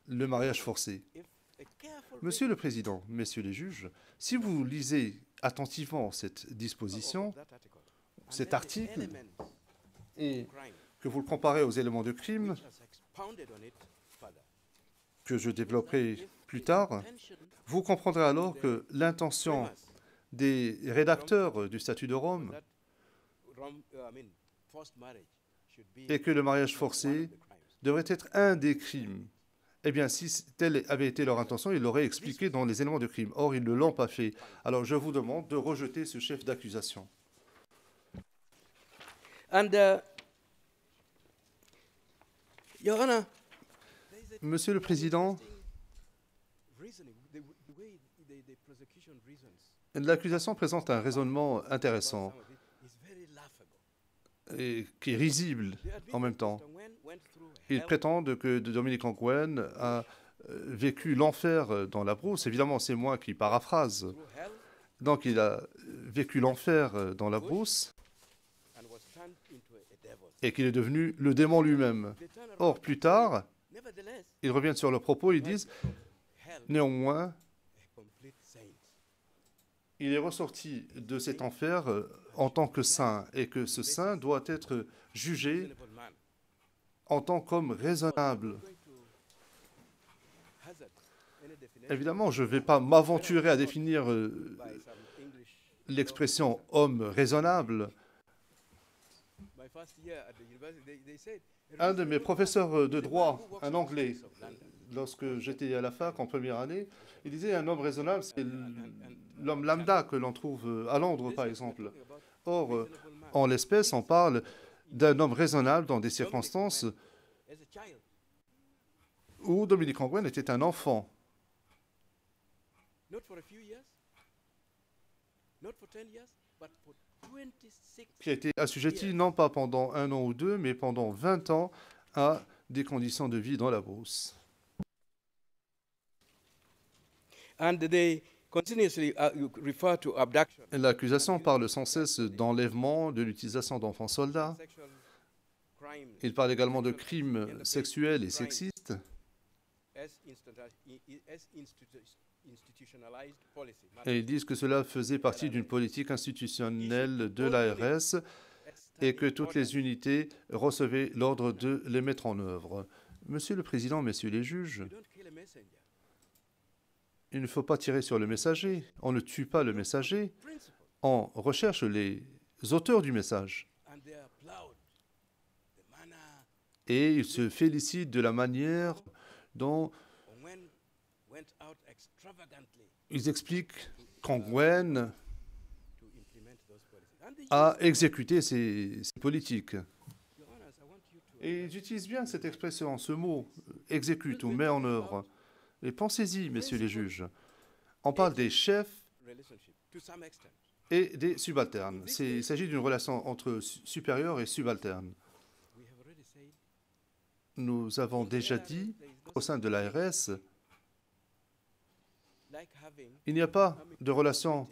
le mariage forcé. If a careful Monsieur le Président, Messieurs les juges, si vous lisez attentivement cette disposition, that article, and cet then the article, elements et of crime, que vous le comparez aux éléments de crime, which has expounded on it further, que je développerai plus tard, intention vous comprendrez alors que l'intention premise des rédacteurs du statut de Rome that forced marriage should be est que le mariage one forcé of the crimes. devrait être un des crimes. Eh bien, si telle avait été leur intention, ils l'auraient expliqué dans les éléments de crime. Or, ils ne l'ont pas fait. Alors, je vous demande de rejeter ce chef d'accusation. And Your Honor, Monsieur le Président, reasoning, the way the prosecution reasons, l'accusation présente un raisonnement intéressant some of it is very laughable. et qui est risible They admit en même that temps. Mr. Nguyen went through Ils hell prétendent que Dominique Ongwen a vécu l'enfer dans la brousse. Évidemment, c'est moi qui paraphrase. through hell Donc il a vécu l'enfer dans la brousse and was turned into a devil. et qu'il est devenu le démon lui-même. They turn around. Or, plus tard, Nevertheless, ils reviennent sur leurs propos, ils disent, from hell, néanmoins, a complete saint. il est ressorti de cet enfer en tant que saint, et que ce saint doit être jugé Reasonable man. en tant qu'homme raisonnable. I'm going to hazard any definition Évidemment, je ne vais pas m'aventurer à définir by some English. l'expression homme raisonnable. My first year at the university, they said, Un de mes professeurs de droit, un Anglais, lorsque j'étais à la fac en première année, il disait un homme raisonnable, c'est l'homme lambda que l'on trouve à Londres, par exemple. Or, en l'espèce, on parle d'un homme raisonnable dans des circonstances as a child, où Dominique Ongwen était un enfant. not for a few years, not for 10 years, but for 26 Qui a été assujetti non pas pendant 1 an ou 2, mais pendant 20 ans à des conditions de vie dans la brousse. And they continuously refer to abduction, L'accusation parle sans cesse d'enlèvement, de l'utilisation d'enfants soldats. sexual crimes Il parle également de crimes sexuels et sexistes. as institutionalized policy. Et ils disent que cela faisait partie d'une politique institutionnelle de l'ARS et que toutes les unités recevaient l'ordre de les mettre en œuvre. Monsieur le Président, messieurs les juges, You don't kill a messenger. il ne faut pas tirer sur le messager. On ne tue pas le messager. Principle. On recherche les auteurs du message. And they applaud the manner Et ils se félicitent de la manière dont Ongwen went out extravagantly ils expliquent qu'Ongwen to implement those policies. And they a exécuté ces politiques. Your Honors, I want you to Et ils utilisent bien cette expression, ce mot, exécute ou met en œuvre. Et pensez-y, messieurs les juges. On parle des chefs relationship to some extent. et des subalternes. Il s'agit d'une relation entre supérieurs et subalternes. We have already said Nous avons déjà dit qu'au sein de l'ARS, like having il n'y a pas de relation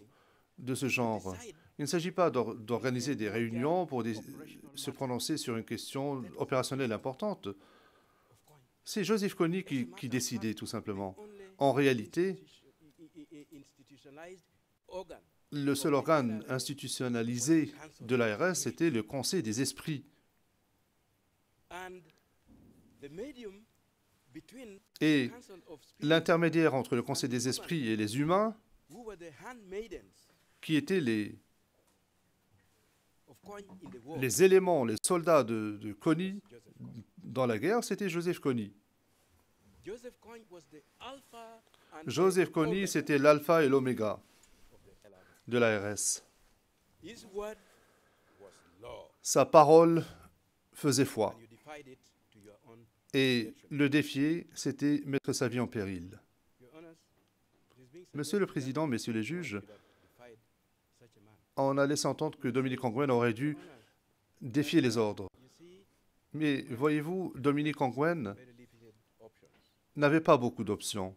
de ce genre. Il ne s'agit pas d'organiser des réunions pour se prononcer sur une question opérationnelle importante. of coin. C'est Joseph Kony qui décidait, tout simplement. Only En réalité, institutionalized organ. le seul organe institutionnalisé de l'ARS, c'était le Conseil des esprits. And the medium between Et council of spirits, l'intermédiaire entre le Conseil des esprits et les humains, who were the handmaidens qui étaient of coin in the war, les éléments, les soldats de Kony Joseph. dans la guerre, c'était Joseph Kony. Joseph Coin was the alpha and Joseph the Kony, omega c'était l'alpha et l'oméga of the LRA. de l'ARS. His word was law, Sa parole faisait foi. and you defied it to your own. Et le défier, c'était mettre sa vie en péril. Your Honors, it is being Monsieur le suggested Président, messieurs les that you juges, should have defied such a man. on a laissé entendre que Dominique Ongwen aurait dû Your Honors, défier les ordres. you see, Mais voyez-vous, Dominique Ongwen very limited options. n'avait pas beaucoup d'options.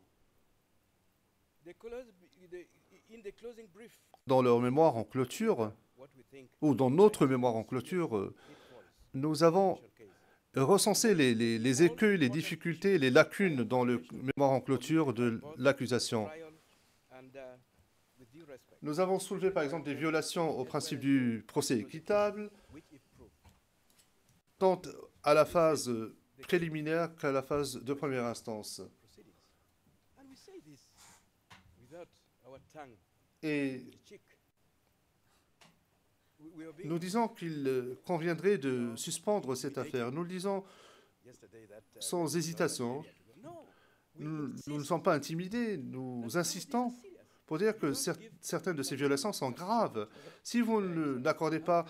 In the closing brief, Dans leur mémoire en clôture, what we think ou dans notre mémoire en clôture, pitfalls, nous avons case. recensé les écueils, les difficultés, les lacunes dans le mémoire en clôture de l'accusation. Trial and with due respect, Nous avons soulevé par exemple des violations au principe du procès équitable, which if proved, tant à la phase préliminaire qu'à la phase de première instance. proceedings. And we say this without our tongue Et in cheek. We are being nous disons qu'il conviendrait de suspendre cette affaire. Nous le disons yesterday that sans hésitation. no, Nous ne sommes pas intimidés, nous insistons pour dire que certaines de ces violations sont graves. Si vous n'accordez pas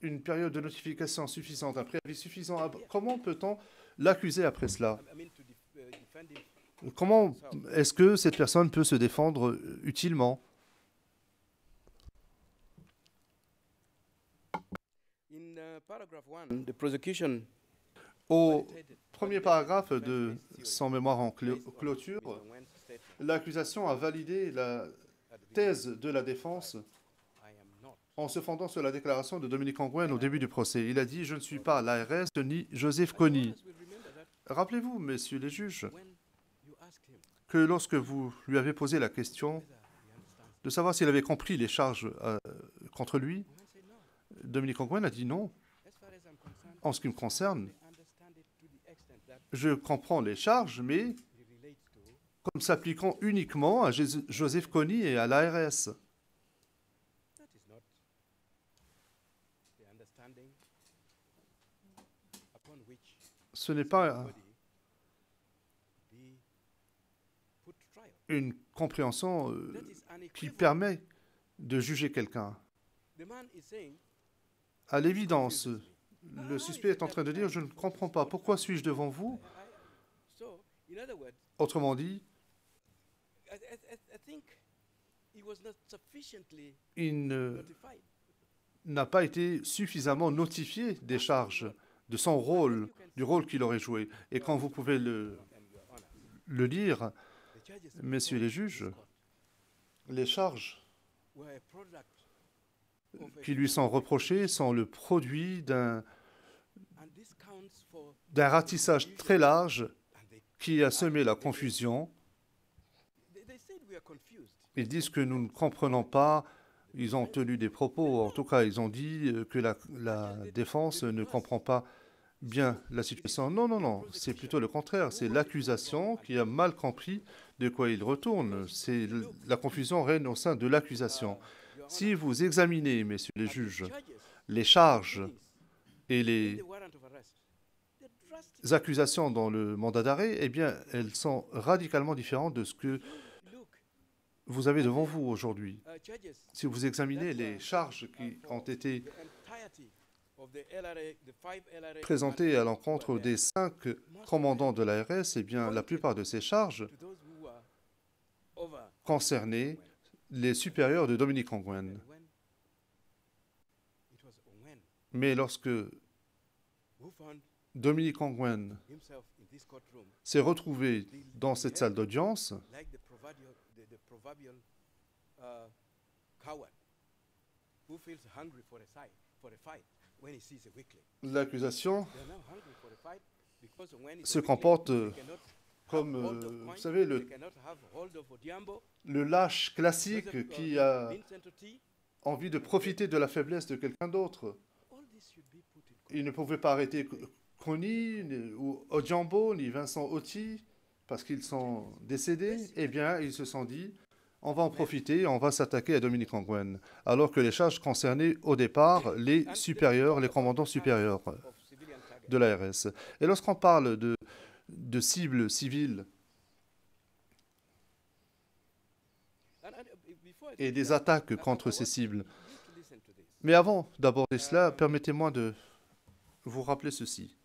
une période de notification suffisante, un préavis suffisant, comment peut-on l'accuser après cela? I mean to defend him. Comment est-ce que cette personne peut se défendre utilement? In paragraph 1, the prosecution Au premier paragraphe de son mémoire en clôture, Mr. Nguyen's statement. l'accusation a validé la thèse de la défense en se fondant sur la déclaration de Dominique Ongwen au début du procès. Il a dit « Je ne suis pas l'ARS ni Joseph Kony ». Rappelez-vous, messieurs les juges, que lorsque vous lui avez posé la question de savoir s'il avait compris les charges contre lui, Dominique Ongwen a dit non. En ce qui me concerne, je comprends les charges, mais comme s'appliquant uniquement à Joseph Kony et à l'ARS. Ce n'est pas une compréhension qui permet de juger quelqu'un. À l'évidence, le suspect est en train de dire « Je ne comprends pas, pourquoi suis-je devant vous ?» Autrement dit, il n'a pas été suffisamment notifié des charges, de son rôle, du rôle qu'il aurait joué. Et quand vous pouvez le lire, messieurs les juges, les charges qui lui sont reprochées sont le produit d'un ratissage très large qui a semé la confusion. Ils disent que nous ne comprenons pas. Ils ont tenu des propos, en tout cas, ils ont dit que la défense ne comprend pas bien la situation. Non, non, non, c'est plutôt le contraire. C'est l'accusation qui a mal compris de quoi il retourne. La confusion règne au sein de l'accusation. Si vous examinez, messieurs les juges, les charges et les accusations dans le mandat d'arrêt, eh bien, elles sont radicalement différentes de ce que vous avez devant vous aujourd'hui. Si vous examinez les charges qui ont été présentées à l'encontre des 5 commandants de l'ARS, eh bien, la plupart de ces charges concernaient les supérieurs de Dominique Ongwen. Mais lorsque Dominique Ongwen s'est retrouvé dans cette salle d'audience, l'accusation se comporte comme, vous savez, le lâche classique qui a envie de profiter de la faiblesse de quelqu'un d'autre. Il ne pouvait pas arrêter Kony, ou Odhiambo, ni Vincent Otti, parce qu'ils sont décédés. Eh bien, ils se sont dit, on va en profiter, on va s'attaquer à Dominique Ongwen, alors que les charges concernaient au départ les supérieurs, les commandants supérieurs de l'ARS. Et lorsqu'on parle de cibles civiles et des attaques contre ces cibles, mais avant d'aborder cela, permettez-moi de vous rappeler ceci.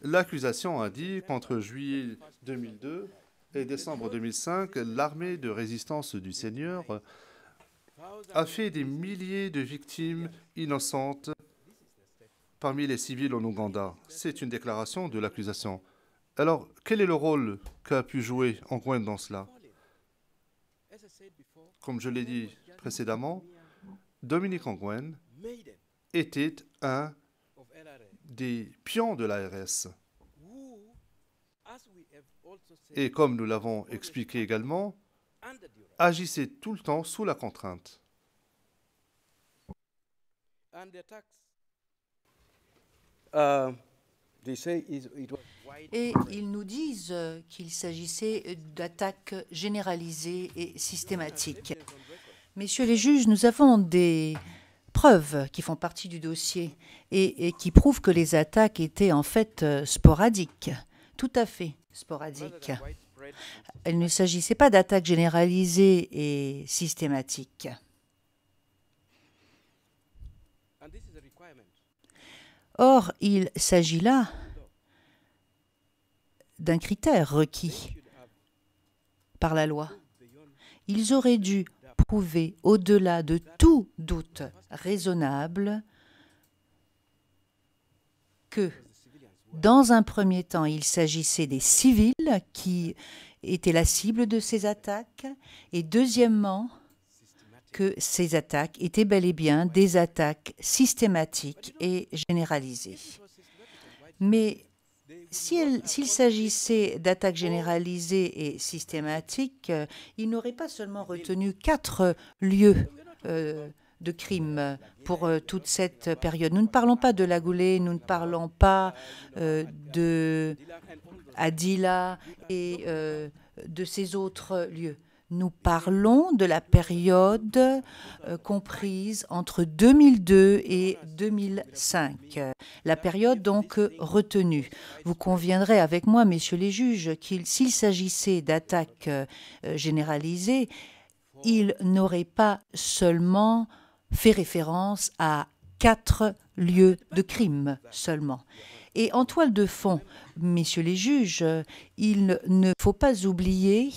L'accusation a dit qu'entre juillet 2002 et décembre 2005, l'armée de résistance du Seigneur a fait des milliers de victimes innocentes parmi les civils en Ouganda. C'est une déclaration de l'accusation. Alors, quel est le rôle qu'a pu jouer Ongwen dans cela? Comme je l'ai dit précédemment, Dominique Ongwen était un des pions de l'ARS. Et comme nous l'avons expliqué également, agissait tout le temps sous la contrainte. Et ils nous disent qu'il s'agissait d'attaques généralisées et systématiques. Messieurs les juges, nous avons des preuves qui font partie du dossier et qui prouvent que les attaques étaient en fait sporadiques, tout à fait sporadiques. Il ne s'agissait pas d'attaques généralisées et systématiques. Or, il s'agit là d'un critère requis par la loi. Ils auraient dû prouvé au-delà de tout doute raisonnable que, dans un premier temps, il s'agissait des civils qui étaient la cible de ces attaques, et deuxièmement, que ces attaques étaient bel et bien des attaques systématiques et généralisées. Mais s'il s'agissait d'attaques généralisées et systématiques, il n'aurait pas seulement retenu 4 lieux de crimes pour toute cette période. Nous ne parlons pas de Lagoulé, nous ne parlons pas de Adila et de ces autres lieux. Nous parlons de la période comprise entre 2002 et 2005, la période donc retenue. Vous conviendrez avec moi, messieurs les juges, s'il s'agissait d'attaques généralisées, il n'aurait pas seulement fait référence à 4 lieux de crime seulement. Et en toile de fond, messieurs les juges, il ne faut pas oublier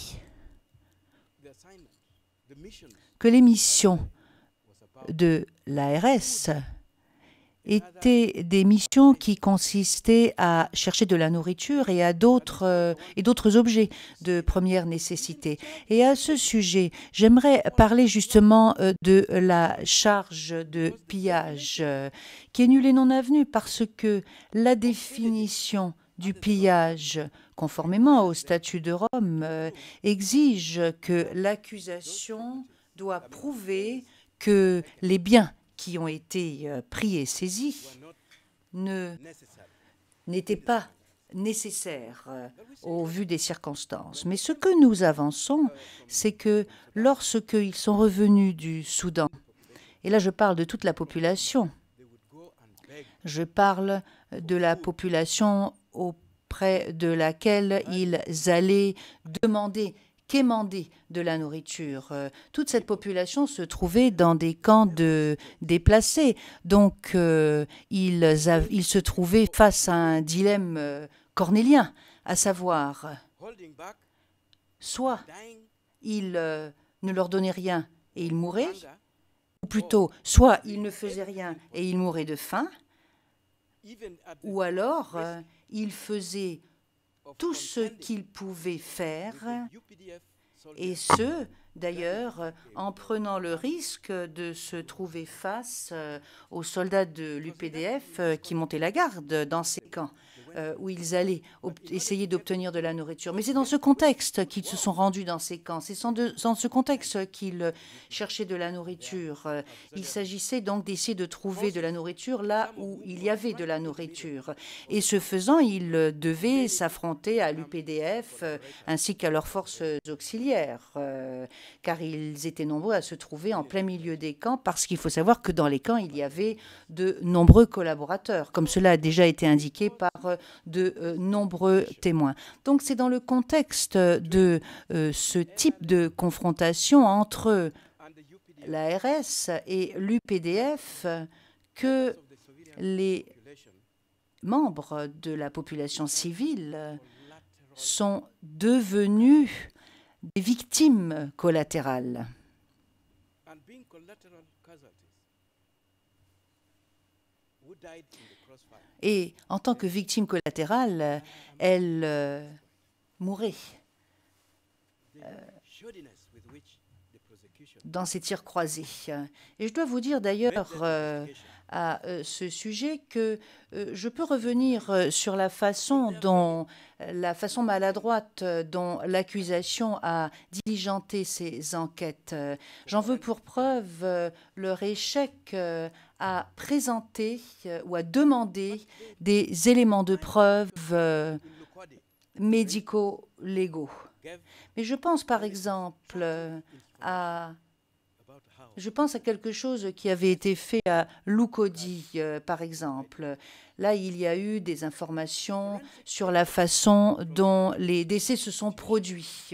que les missions de l'ARS étaient des missions qui consistaient à chercher de la nourriture et à d'autres objets de première nécessité. Et à ce sujet, j'aimerais parler justement de la charge de pillage, qui est nulle et non avenue parce que la définition du pillage, conformément au statut de Rome, exige que l'accusation doit prouver que les biens qui ont été pris et saisis n'étaient pas nécessaires au vu des circonstances. Mais ce que nous avançons, c'est que lorsqu'ils sont revenus du Soudan, et là je parle de toute la population, je parle de la population auprès de laquelle ils allaient demander, quémander de la nourriture. Toute cette population se trouvait dans des camps de déplacés. Donc, ils se trouvaient face à un dilemme cornélien, à savoir, soit ils ne leur donnaient rien et ils mouraient, ou plutôt, soit ils ne faisaient rien et ils mouraient de faim, ou alors ils faisaient tout ce qu'ils pouvaient faire, et ce, d'ailleurs, en prenant le risque de se trouver face aux soldats de l'UPDF qui montaient la garde dans ces camps, où ils allaient essayer d'obtenir de la nourriture. Mais c'est dans ce contexte qu'ils se sont rendus dans ces camps. C'est dans ce contexte qu'ils cherchaient de la nourriture. Il s'agissait donc d'essayer de trouver de la nourriture là où il y avait de la nourriture. Et ce faisant, ils devaient s'affronter à l'UPDF ainsi qu'à leurs forces auxiliaires, car ils étaient nombreux à se trouver en plein milieu des camps, parce qu'il faut savoir que dans les camps, il y avait de nombreux collaborateurs, comme cela a déjà été indiqué par de nombreux témoins. Donc c'est dans le contexte de ce type de confrontation entre l'ARS et l'UPDF que les membres de la population civile sont devenus des victimes collatérales. Et en tant que victime collatérale, elle mourait dans ces tirs croisés. Et je dois vous dire d'ailleurs à ce sujet que je peux revenir sur la façon maladroite dont l'accusation a diligenté ces enquêtes. J'en veux pour preuve leur échec à présenter ou à demander des éléments de preuve médico-légaux. Mais je pense par exemple à quelque chose qui avait été fait à Loukodi, par exemple. Là, il y a eu des informations sur la façon dont les décès se sont produits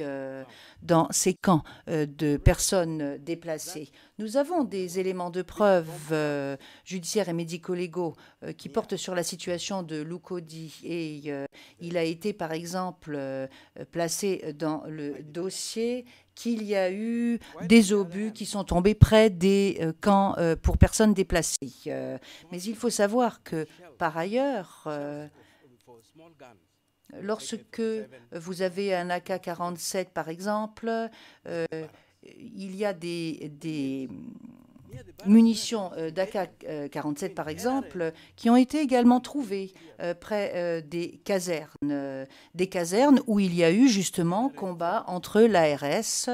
dans ces camps de personnes déplacées. Nous avons des éléments de preuve judiciaires et médico-légaux qui portent sur la situation de Loukodi. Et il a été, par exemple, placé dans le dossier qu'il y a eu des obus qui sont tombés près des camps pour personnes déplacées. Mais il faut savoir que, par ailleurs, lorsque vous avez un AK-47, par exemple, il y a des munitions d'AK-47, par exemple, qui ont été également trouvées près des casernes où il y a eu justement combat entre l'ARS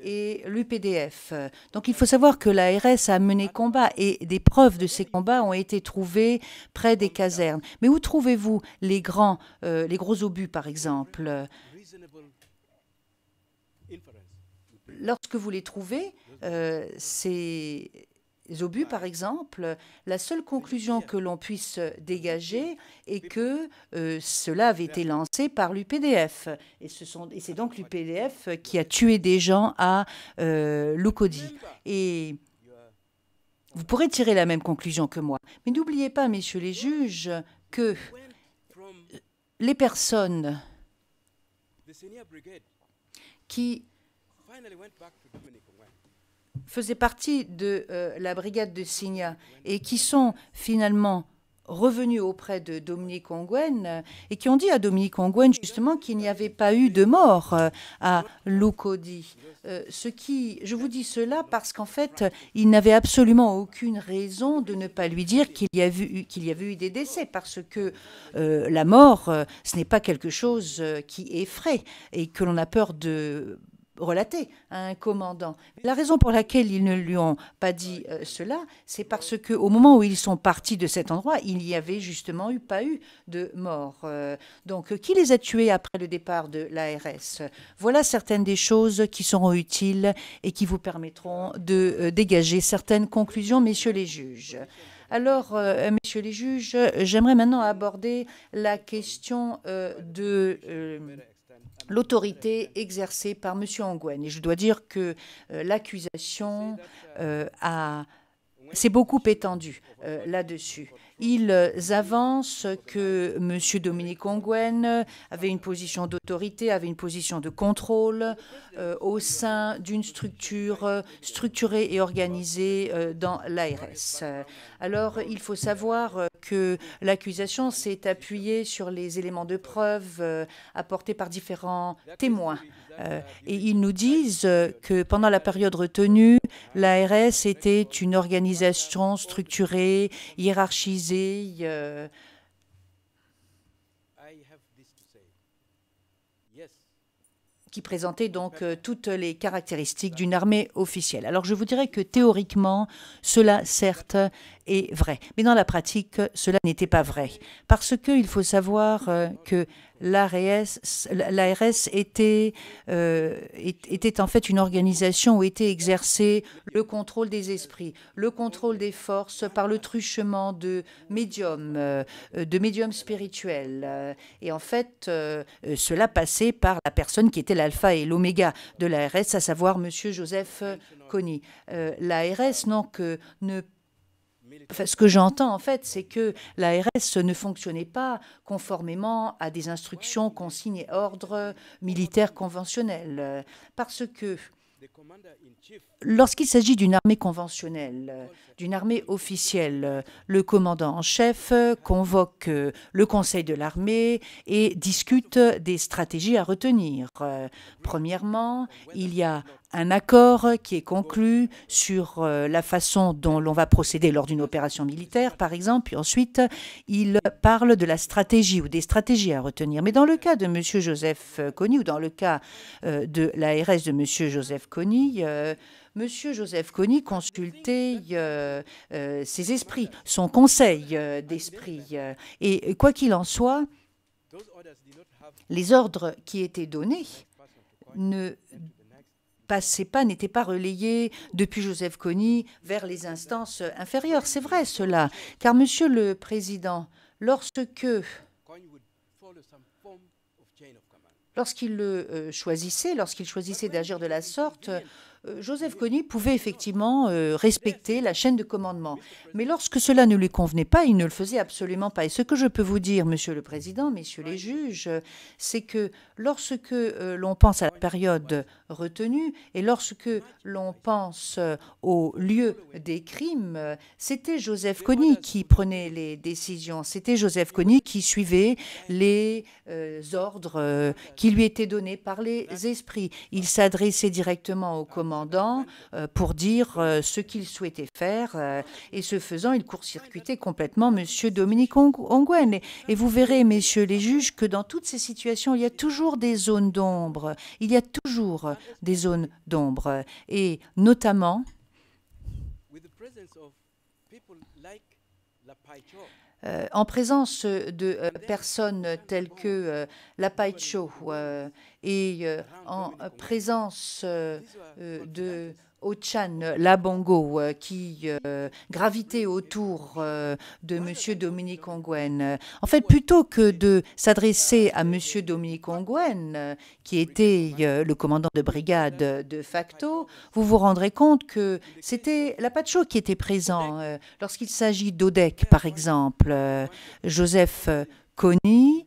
et l'UPDF. Donc il faut savoir que l'ARS a mené combat et des preuves de ces combats ont été trouvées près des casernes. Mais où trouvez-vous les gros obus, par exemple? Lorsque vous les trouvez, ces obus, par exemple, la seule conclusion que l'on puisse dégager est que cela avait été lancé par l'UPDF. Et c'est donc l'UPDF qui a tué des gens à Lukodi. Et vous pourrez tirer la même conclusion que moi. Mais n'oubliez pas, messieurs les juges, que les personnes qui faisaient partie de la brigade de Signa et qui sont finalement revenus auprès de Dominique Ongwen et qui ont dit à Dominique Ongwen justement qu'il n'y avait pas eu de mort à Lukodi. Je vous dis cela parce qu'en fait, il n'avait absolument aucune raison de ne pas lui dire qu'il y avait eu des décès parce que la mort, ce n'est pas quelque chose qui effraie et que l'on a peur de relaté à un commandant. La raison pour laquelle ils ne lui ont pas dit cela, c'est parce qu'au moment où ils sont partis de cet endroit, il n'y avait justement pas eu de mort. Donc, qui les a tués après le départ de l'ARS? Voilà certaines des choses qui seront utiles et qui vous permettront de dégager certaines conclusions, messieurs les juges. Alors, messieurs les juges, j'aimerais maintenant aborder la question de l'autorité exercée par M. Ongwen. Et je dois dire que l'accusation s'est beaucoup étendue là-dessus. Ils avancent que M. Dominique Ongwen avait une position d'autorité, avait une position de contrôle au sein d'une structure structurée et organisée dans l'ARS. Alors, il faut savoir que l'accusation s'est appuyée sur les éléments de preuve apportés par différents témoins. Et ils nous disent que pendant la période retenue, l'ARS était une organisation structurée, hiérarchisée, qui présentait donc toutes les caractéristiques d'une armée officielle. Alors je vous dirais que théoriquement, cela certes est vrai, mais dans la pratique, cela n'était pas vrai. Parce qu'il faut savoir que l'ARS était en fait une organisation où était exercé le contrôle des esprits, le contrôle des forces par le truchement de médiums spirituels. Et en fait, cela passait par la personne qui était l'alpha et l'oméga de l'ARS, à savoir M. Joseph Kony. L'ARS, ce que j'entends, en fait, c'est que l'ARS ne fonctionnait pas conformément à des instructions, consignes et ordres militaires conventionnels. Parce que lorsqu'il s'agit d'une armée conventionnelle, d'une armée officielle, le commandant en chef convoque le conseil de l'armée et discute des stratégies à retenir. Premièrement, il y a un accord qui est conclu sur la façon dont l'on va procéder lors d'une opération militaire, par exemple, puis ensuite, il parle de la stratégie ou des stratégies à retenir. Mais dans le cas de M. Joseph Kony ou dans le cas de l'ARS de M. Joseph Kony, M. Joseph Kony consultait ses esprits, son conseil d'esprit. Et quoi qu'il en soit, les ordres qui étaient donnés n'étaient pas relayés depuis Joseph Kony vers les instances inférieures. C'est vrai cela, car Monsieur le Président, lorsqu'il choisissait d'agir de la sorte, Joseph Kony pouvait effectivement respecter la chaîne de commandement. Mais lorsque cela ne lui convenait pas, il ne le faisait absolument pas. Et ce que je peux vous dire, Monsieur le Président, messieurs les juges, c'est que lorsque l'on pense à la période retenue et lorsque l'on pense au lieu des crimes, c'était Joseph Kony qui prenait les décisions. C'était Joseph Kony qui suivait les ordres qui lui étaient donnés par les esprits. Il s'adressait directement au commandant pour dire ce qu'il souhaitait faire et ce faisant, il court-circuitait complètement M. Dominique Ongwen. Et vous verrez, messieurs les juges, que dans toutes ces situations, il y a toujours des zones d'ombre. Il y a toujours des zones d'ombre. Et notamment, en présence de personnes telles que Lapai Cho et en présence de Ochan Labongo qui gravitait autour de M. Dominique Ongwen. En fait, plutôt que de s'adresser à M. Dominique Ongwen, qui était le commandant de brigade de facto, vous vous rendrez compte que c'était Lapacho qui était présent. Lorsqu'il s'agit d'Odek, par exemple, Joseph Kony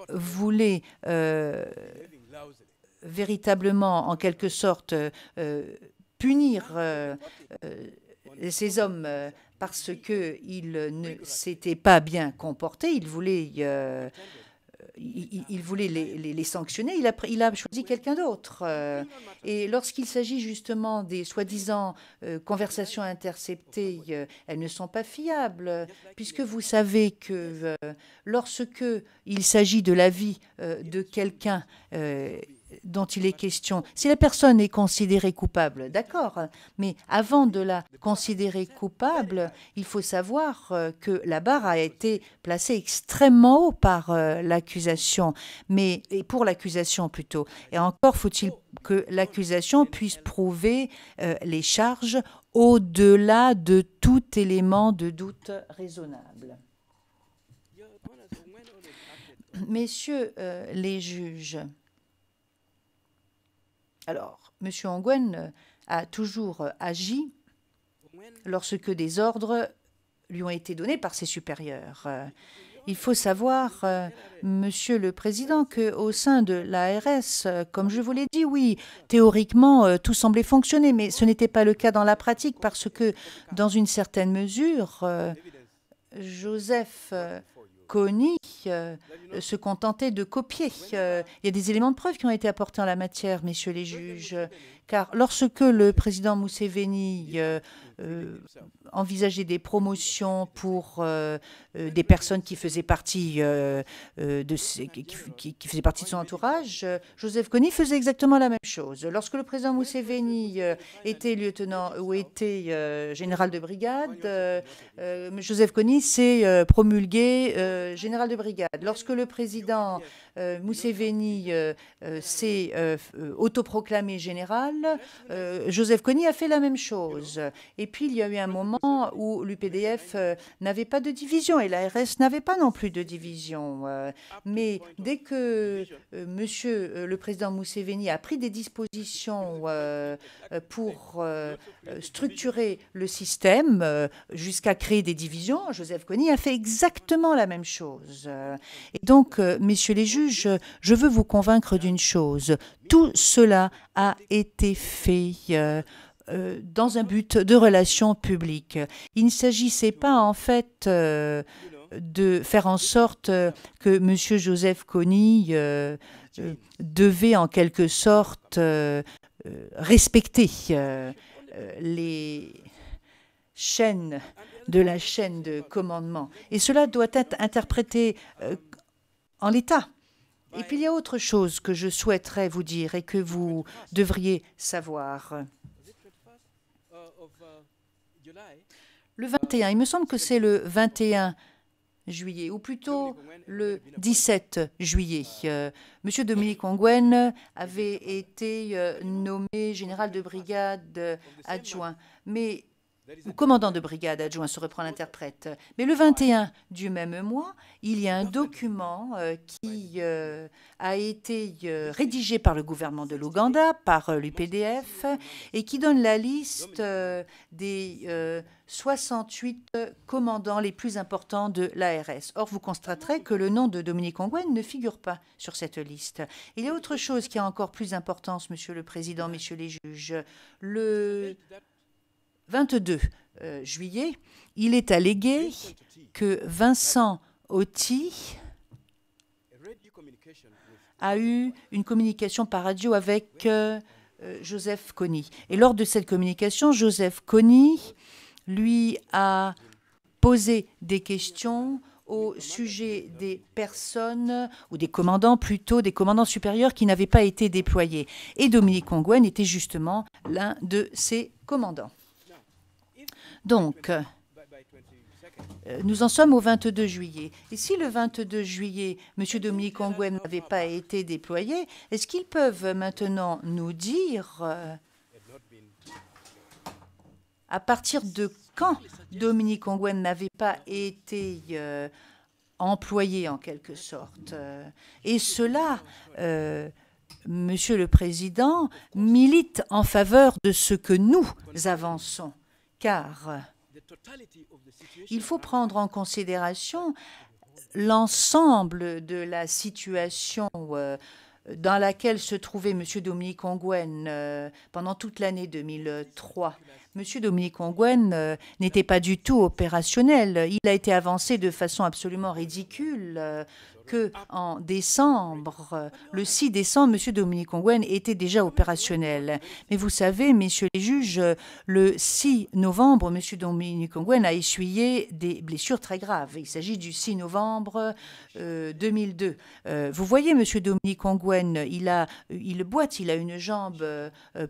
voulait véritablement, en quelque sorte, punir ces hommes parce qu'ils ne s'étaient pas bien comportés. Il voulait les sanctionner. Il a choisi quelqu'un d'autre. Et lorsqu'il s'agit justement des soi-disant conversations interceptées, elles ne sont pas fiables, puisque vous savez que lorsque il s'agit de la vie de quelqu'un dont il est question, si la personne est considérée coupable, d'accord, mais avant de la considérer coupable, il faut savoir que la barre a été placée extrêmement haut par l'accusation, et pour l'accusation plutôt. Et encore faut-il que l'accusation puisse prouver les charges au-delà de tout élément de doute raisonnable. Messieurs les juges, alors, M. Ongwen a toujours agi lorsque des ordres lui ont été donnés par ses supérieurs. Il faut savoir, Monsieur le Président, qu'au sein de l'ARS, comme je vous l'ai dit, oui, théoriquement, tout semblait fonctionner, mais ce n'était pas le cas dans la pratique parce que, dans une certaine mesure, Joseph Kony se contentait de copier. Il y a des éléments de preuve qui ont été apportés en la matière, messieurs les juges, car lorsque le président Museveni envisageait des promotions pour des personnes qui faisaient partie qui faisaient partie de son entourage, Joseph Kony faisait exactement la même chose. Lorsque le président Museveni était lieutenant ou était général de brigade, Joseph Kony s'est promulgué général de brigade. Lorsque le président Museveni s'est autoproclamé général, Joseph Kony a fait la même chose. Et puis, il y a eu un moment où l'UPDF n'avait pas de division et l'ARS n'avait pas non plus de division. Mais dès que Monsieur le président Museveni a pris des dispositions pour structurer le système jusqu'à créer des divisions, Joseph Kony a fait exactement la même chose. Et donc, messieurs les juges, je veux vous convaincre d'une chose. Tout cela a été fait dans un but de relations publiques. Il ne s'agissait pas, en fait, de faire en sorte que M. Joseph Kony devait, en quelque sorte, respecter les chaînes de la chaîne de commandement. Et cela doit être interprété en l'état. Et puis il y a autre chose que je souhaiterais vous dire et que vous devriez savoir. Le 21, il me semble que c'est le 21 juillet, ou plutôt le 17 juillet. Monsieur Dominique Ongwen avait été nommé général de brigade adjoint. Mais ou commandant de brigade adjoint, se reprend l'interprète. Mais le 21 du même mois, il y a un document qui a été rédigé par le gouvernement de l'Ouganda, par l'UPDF, et qui donne la liste des 68 commandants les plus importants de l'ARS. Or, vous constaterez que le nom de Dominique Ongwen ne figure pas sur cette liste. Il y a autre chose qui a encore plus d'importance, Monsieur le Président, Messieurs les juges. Le 22 juillet, il est allégué que Vincent Otti a eu une communication par radio avec Joseph Kony. Et lors de cette communication, Joseph Kony lui a posé des questions au sujet des personnes, ou des commandants plutôt, des commandants supérieurs qui n'avaient pas été déployés. Et Dominique Ongwen était justement l'un de ces commandants. Donc, nous en sommes au 22 juillet. Et si le 22 juillet, M. Dominique Ongwen n'avait pas été déployé, est-ce qu'ils peuvent maintenant nous dire à partir de quand Dominique Ongwen n'avait pas été employé en quelque sorte? Et cela, Monsieur le Président, milite en faveur de ce que nous avançons, car il faut prendre en considération l'ensemble de la situation dans laquelle se trouvait M. Dominique Ongwen pendant toute l'année 2003. M. Dominique Ongwen n'était pas du tout opérationnel. Il a été avancé de façon absolument ridicule qu'en décembre, le 6 décembre, M. Dominique Ongwen était déjà opérationnel. Mais vous savez, messieurs les juges, le 6 novembre, M. Dominique Ongwen a essuyé des blessures très graves. Il s'agit du 6 novembre 2002. Vous voyez, M. Dominique Ongwen, il a une jambe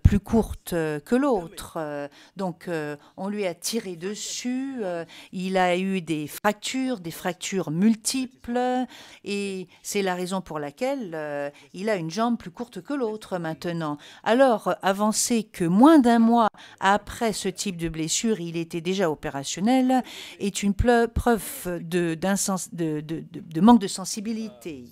plus courte que l'autre. Donc, on lui a tiré dessus. Il a eu des fractures multiples. Et c'est la raison pour laquelle il a une jambe plus courte que l'autre maintenant. Alors, avancer que moins d'un mois après ce type de blessure, il était déjà opérationnel, est une preuve de manque de sensibilité.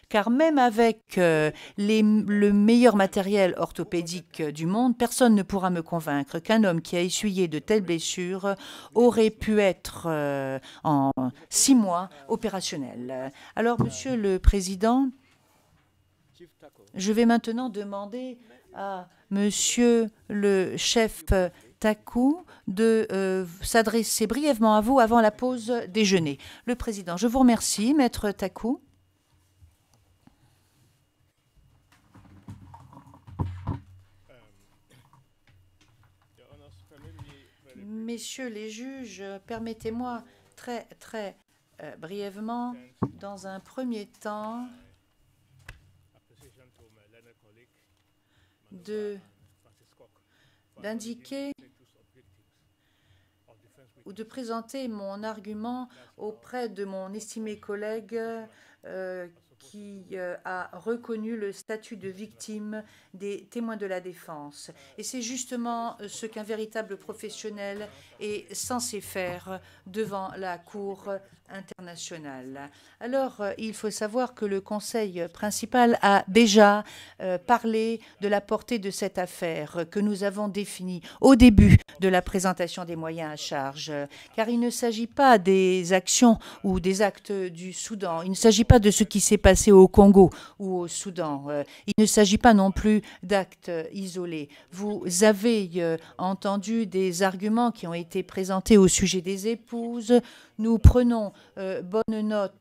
Car même avec le meilleur matériel orthopédique du monde, personne ne pourra me convaincre qu'un homme qui a essuyé de telles blessures aurait pu être en 6 mois opérationnel. Alors, Monsieur le Président, je vais maintenant demander à Monsieur le chef Taku de s'adresser brièvement à vous avant la pause déjeuner. Le Président, je vous remercie, Maître Taku. Messieurs les juges, permettez-moi très brièvement, dans un premier temps, d'indiquer ou de présenter mon argument auprès de mon estimé collègue qui a reconnu le statut de victime des témoins de la défense. Et c'est justement ce qu'un véritable professionnel est censé faire devant la Cour internationale. Alors, il faut savoir que le Conseil principal a déjà parlé de la portée de cette affaire que nous avons définie au début de la présentation des moyens à charge, car il ne s'agit pas des actions ou des actes du Soudan, il ne s'agit pas de ce qui s'est passé au Congo ou au Soudan, il ne s'agit pas non plus d'actes isolés. Vous avez entendu des arguments qui ont été présentés au sujet des épouses. Nous prenons bonne note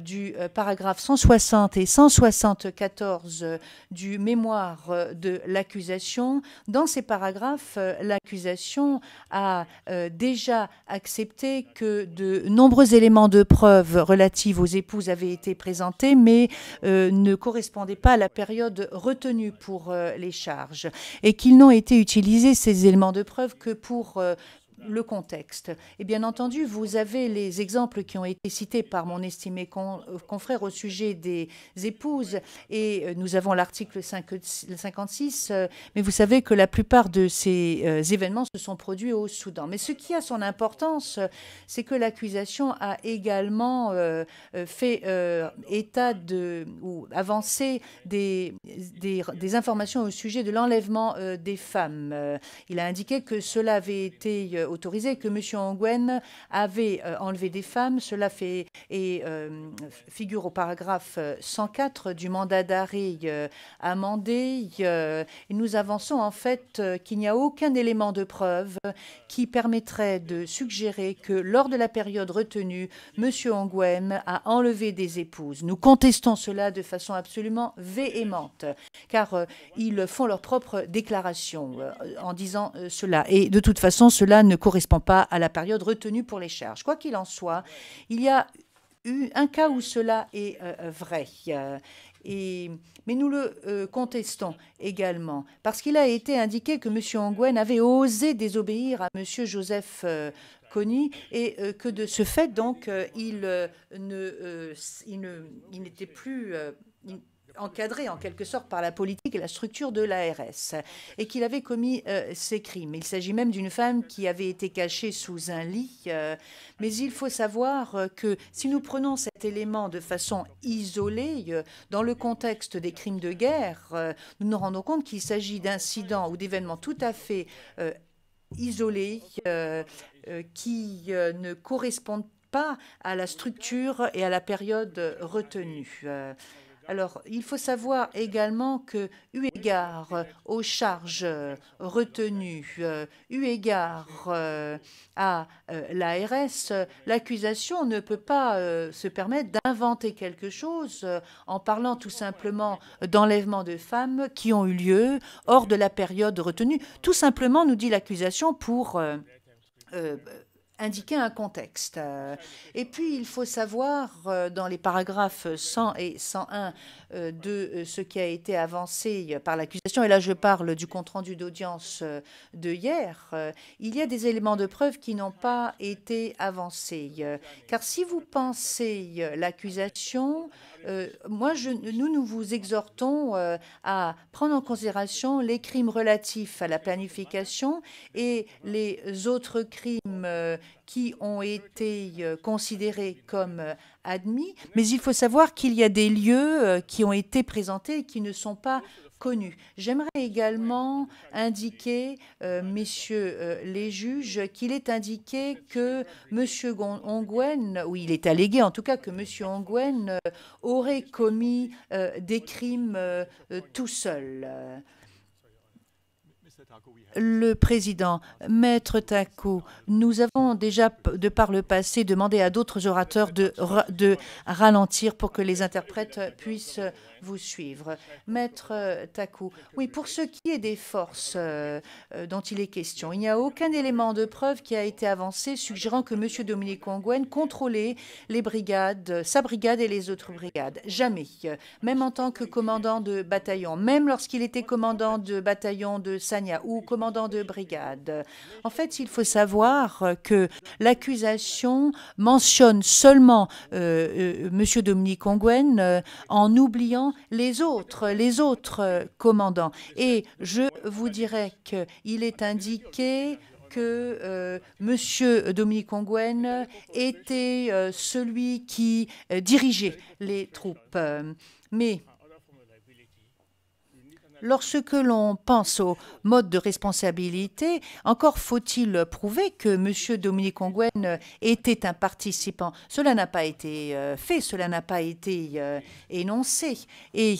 du paragraphe 160 et 174 du mémoire de l'accusation. Dans ces paragraphes, l'accusation a déjà accepté que de nombreux éléments de preuve relatifs aux épouses avaient été présentés, mais ne correspondaient pas à la période retenue pour les charges, et qu'ils n'ont été utilisés, ces éléments de preuve, que pour le contexte. Et bien entendu, vous avez les exemples qui ont été cités par mon estimé confrère au sujet des épouses, et nous avons l'article 56, mais vous savez que la plupart de ces événements se sont produits au Soudan. Mais ce qui a son importance, c'est que l'accusation a également fait état ou avancé des informations au sujet de l'enlèvement des femmes. Il a indiqué que cela avait été autorisé, que M. Ongwen avait enlevé des femmes. Cela figure au paragraphe 104 du mandat d'arrêt amendé. Et nous avançons en fait qu'il n'y a aucun élément de preuve qui permettrait de suggérer que lors de la période retenue, M. Ongwen a enlevé des épouses. Nous contestons cela de façon absolument véhémente, car ils font leur propre déclaration en disant cela. Et de toute façon, cela ne correspond pas à la période retenue pour les charges. Quoi qu'il en soit, il y a eu un cas où cela est vrai. Mais nous le contestons également, parce qu'il a été indiqué que M. Ongwen avait osé désobéir à M. Joseph Kony, et que de ce fait, donc, il n'était plus encadré en quelque sorte par la politique et la structure de l'ARS, et qu'il avait commis ces crimes. Il s'agit même d'une femme qui avait été cachée sous un lit, mais il faut savoir que si nous prenons cet élément de façon isolée, dans le contexte des crimes de guerre, nous nous rendons compte qu'il s'agit d'incidents ou d'événements tout à fait isolés qui ne correspondent pas à la structure et à la période retenue. Alors, il faut savoir également que, eu égard aux charges retenues, eu égard à l'ARS, l'accusation ne peut pas se permettre d'inventer quelque chose en parlant tout simplement d'enlèvement de femmes qui ont eu lieu hors de la période retenue. Tout simplement, nous dit l'accusation, pour indiquer un contexte. Et puis, il faut savoir, dans les paragraphes 100 et 101 de ce qui a été avancé par l'accusation, et là je parle du compte-rendu d'audience de hier, il y a des éléments de preuve qui n'ont pas été avancés. Car si vous pensez l'accusation, nous vous exhortons à prendre en considération les crimes relatifs à la planification et les autres crimes qui ont été considérés comme admis. Mais il faut savoir qu'il y a des lieux qui ont été présentés et qui ne sont pas connus. J'aimerais également indiquer, messieurs les juges, qu'il est indiqué que M. Ongwen, ou il est allégué en tout cas que M. Ongwen aurait commis des crimes tout seul. Le président, Maître Taku, nous avons déjà, de par le passé, demandé à d'autres orateurs de ralentir pour que les interprètes puissent vous suivre. Maître Taku, oui, pour ce qui est des forces dont il est question, il n'y a aucun élément de preuve qui a été avancé suggérant que M. Dominique Ongwen contrôlait les brigades, sa brigade et les autres brigades. Jamais. Même en tant que commandant de bataillon, même lorsqu'il était commandant de bataillon de Sanya ou commandant de brigade. En fait, il faut savoir que l'accusation mentionne seulement M. Dominique Ongwen en oubliant les autres commandants. Et je vous dirais qu'il est indiqué que M. Dominique Ongwen était celui qui dirigeait les troupes. Mais lorsque l'on pense au mode de responsabilité, encore faut-il prouver que M. Dominique Ongwen était un participant. Cela n'a pas été fait, cela n'a pas été énoncé. Et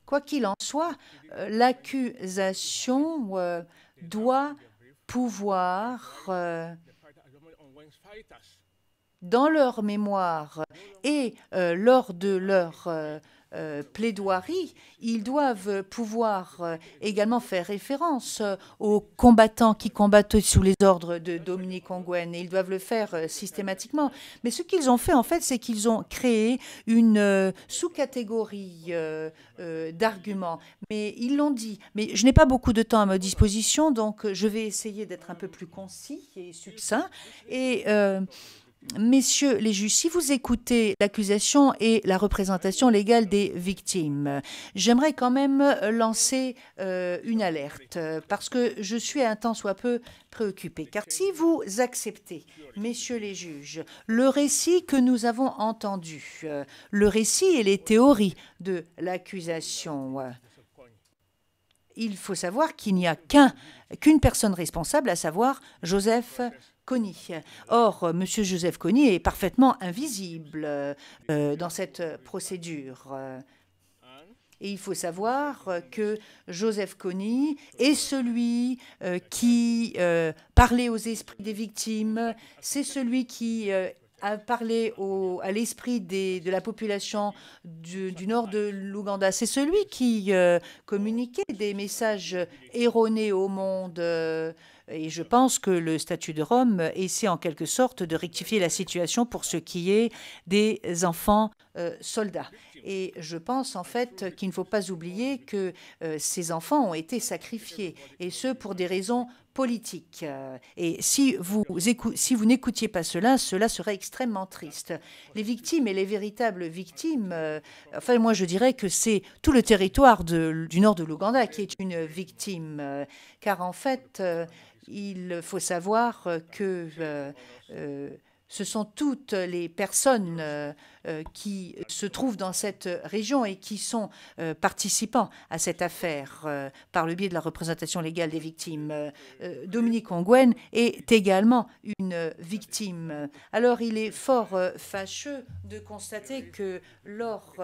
quoi qu'il en soit, l'accusation doit pouvoir, dans leur mémoire et lors de leur plaidoirie, ils doivent pouvoir également faire référence aux combattants qui combattent sous les ordres de Dominique Ongwen, et ils doivent le faire systématiquement. Mais ce qu'ils ont fait, en fait, c'est qu'ils ont créé une sous-catégorie d'arguments. Mais ils l'ont dit. Mais je n'ai pas beaucoup de temps à ma disposition, donc je vais essayer d'être un peu plus concis et succinct. Et messieurs les juges, si vous écoutez l'accusation et la représentation légale des victimes, j'aimerais quand même lancer une alerte, parce que je suis un tant soit peu préoccupée. Car si vous acceptez, messieurs les juges, le récit que nous avons entendu, le récit et les théories de l'accusation, il faut savoir qu'il n'y a qu'une personne responsable, à savoir Joseph Kony. Or, M. Joseph Kony est parfaitement invisible dans cette procédure. Et il faut savoir que Joseph Kony est celui qui parlait aux esprits des victimes, c'est celui qui a parlé à l'esprit de la population du nord de l'Ouganda. C'est celui qui communiquait des messages erronés au monde. Et je pense que le statut de Rome essaie en quelque sorte de rectifier la situation pour ce qui est des enfants soldats. Et je pense en fait qu'il ne faut pas oublier que ces enfants ont été sacrifiés, et ce pour des raisons politiques. Et si vous n'écoutiez pas cela, cela serait extrêmement triste. Les victimes et les véritables victimes, enfin moi je dirais que c'est tout le territoire du nord de l'Ouganda qui est une victime, car en fait il faut savoir que ce sont toutes les personnes qui se trouvent dans cette région et qui sont participants à cette affaire par le biais de la représentation légale des victimes. Dominique Ongwen est également une victime. Alors il est fort fâcheux de constater que lors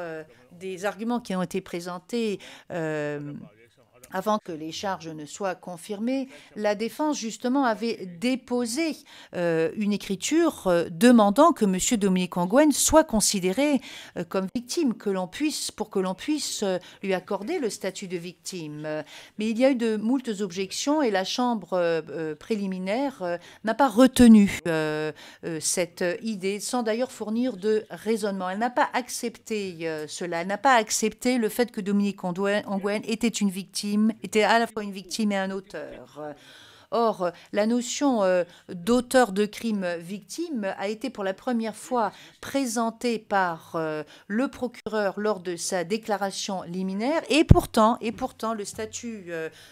des arguments qui ont été présentés avant que les charges ne soient confirmées, la défense, justement, avait déposé une écriture demandant que M. Dominique Ongwen soit considéré comme victime, pour que l'on puisse lui accorder le statut de victime. Mais il y a eu de moultes objections et la Chambre préliminaire n'a pas retenu cette idée, sans d'ailleurs fournir de raisonnement. Elle n'a pas accepté cela. Elle n'a pas accepté le fait que Dominique Ongwen était à la fois une victime et un auteur. Or, la notion d'auteur de crime victime a été pour la première fois présentée par le procureur lors de sa déclaration liminaire, et pourtant le statut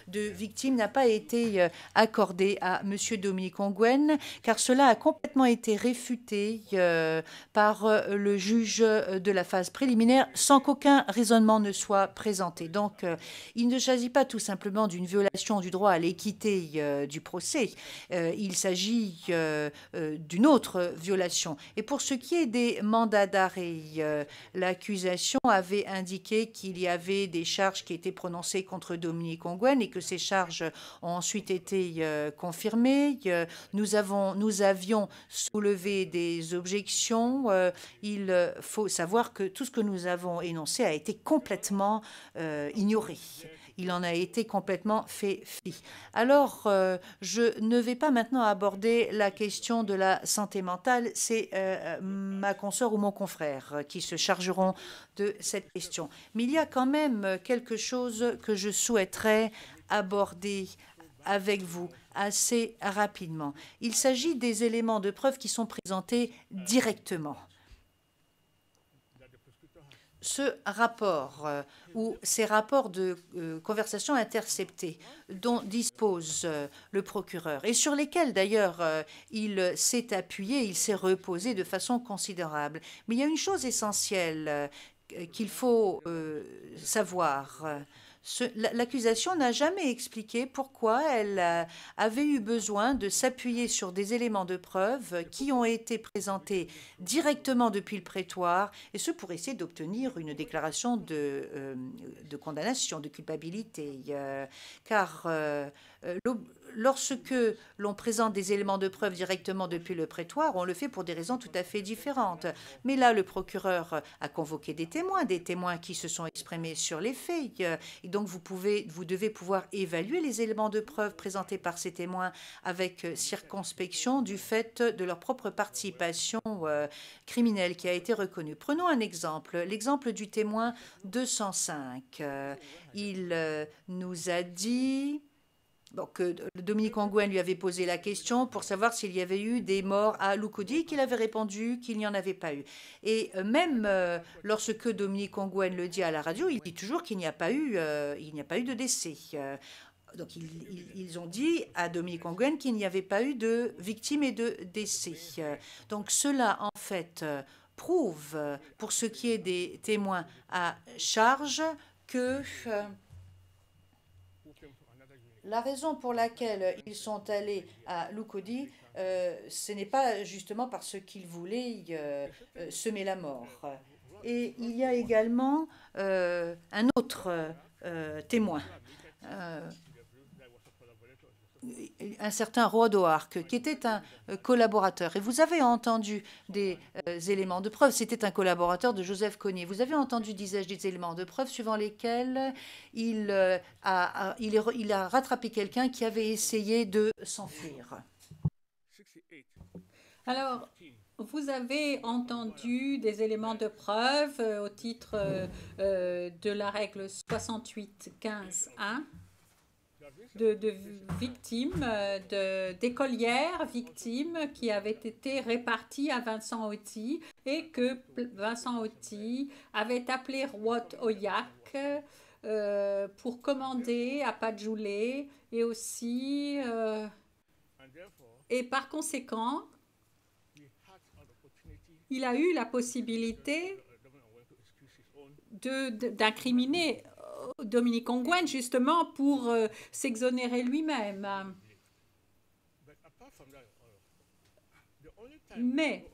de victime n'a pas été accordé à M. Dominique Ongwen, car cela a complètement été réfuté par le juge de la phase préliminaire sans qu'aucun raisonnement ne soit présenté. Donc, il ne s'agit pas tout simplement d'une violation du droit à l'équité du procès. Il s'agit d'une autre violation. Et pour ce qui est des mandats d'arrêt, l'accusation avait indiqué qu'il y avait des charges qui étaient prononcées contre Dominique Ongwen et que ces charges ont ensuite été confirmées. Nous avions soulevé des objections. Il faut savoir que tout ce que nous avons énoncé a été complètement ignoré. Il en a été complètement fait fi. Alors, je ne vais pas maintenant aborder la question de la santé mentale. C'est ma consoeur ou mon confrère qui se chargeront de cette question. Mais il y a quand même quelque chose que je souhaiterais aborder avec vous assez rapidement. Il s'agit des éléments de preuve qui sont présentés directement. Ce rapport ou ces rapports de conversation interceptés dont dispose le procureur et sur lesquels d'ailleurs il s'est appuyé, il s'est reposé de façon considérable. Mais il y a une chose essentielle qu'il faut savoir. L'accusation n'a jamais expliqué pourquoi elle avait eu besoin de s'appuyer sur des éléments de preuve qui ont été présentés directement depuis le prétoire, et ce pour essayer d'obtenir une déclaration de condamnation, de culpabilité. Car lorsque l'on présente des éléments de preuve directement depuis le prétoire, on le fait pour des raisons tout à fait différentes. Mais là, le procureur a convoqué des témoins qui se sont exprimés sur les faits. Et donc, vous devez pouvoir évaluer les éléments de preuve présentés par ces témoins avec circonspection du fait de leur propre participation criminelle qui a été reconnue. Prenons un exemple, l'exemple du témoin 205. Il nous a dit que Dominique Ongwen lui avait posé la question pour savoir s'il y avait eu des morts à Lukudi, qu'il avait répondu qu'il n'y en avait pas eu. Et même lorsque Dominique Ongwen le dit à la radio, il dit toujours qu'il n'y a pas eu de décès. Donc ils ont dit à Dominique Ongwen qu'il n'y avait pas eu de victimes et de décès. Donc cela, en fait, prouve, pour ce qui est des témoins à charge, que la raison pour laquelle ils sont allés à Lukudi, ce n'est pas justement parce qu'ils voulaient semer la mort. Et il y a également un autre témoin, un certain Roy Doark, qui était un collaborateur. Et vous avez entendu des éléments de preuve. C'était un collaborateur de Joseph Kony. Vous avez entendu, disais-je, des éléments de preuve suivant lesquels il a rattrapé quelqu'un qui avait essayé de s'enfuir. Alors, vous avez entendu des éléments de preuve au titre de la règle 68.15.1 de victimes, d'écolières victimes qui avaient été réparties à Vincent Otti et que Vincent Otti avait appelé Ruot Oyak pour commander à Padjoulé et aussi et par conséquent il a eu la possibilité d'incriminer Dominique Ongwen justement pour s'exonérer lui-même. Mais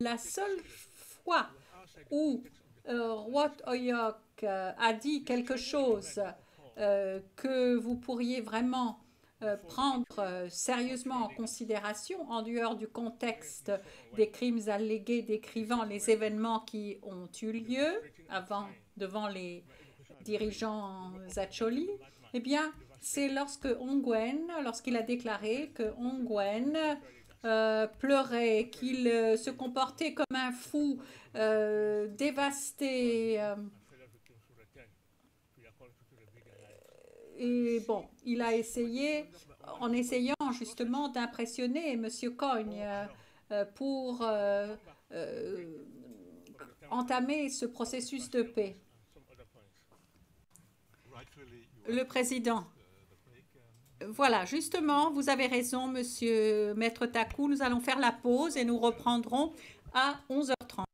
la seule fois où Ruot Oyak a dit quelque chose que vous pourriez vraiment prendre sérieusement en considération en dehors du contexte des crimes allégués décrivant les événements qui ont eu lieu devant les dirigeants Acholi, eh bien, c'est lorsqu'il a déclaré que Ongwen pleurait, qu'il se comportait comme un fou, dévasté. Et bon, il a essayé, en essayant justement d'impressionner M. Cogne pour entamer ce processus de paix. Le président. Voilà, justement, vous avez raison, Monsieur Maître Taku. Nous allons faire la pause et nous reprendrons à 11h30.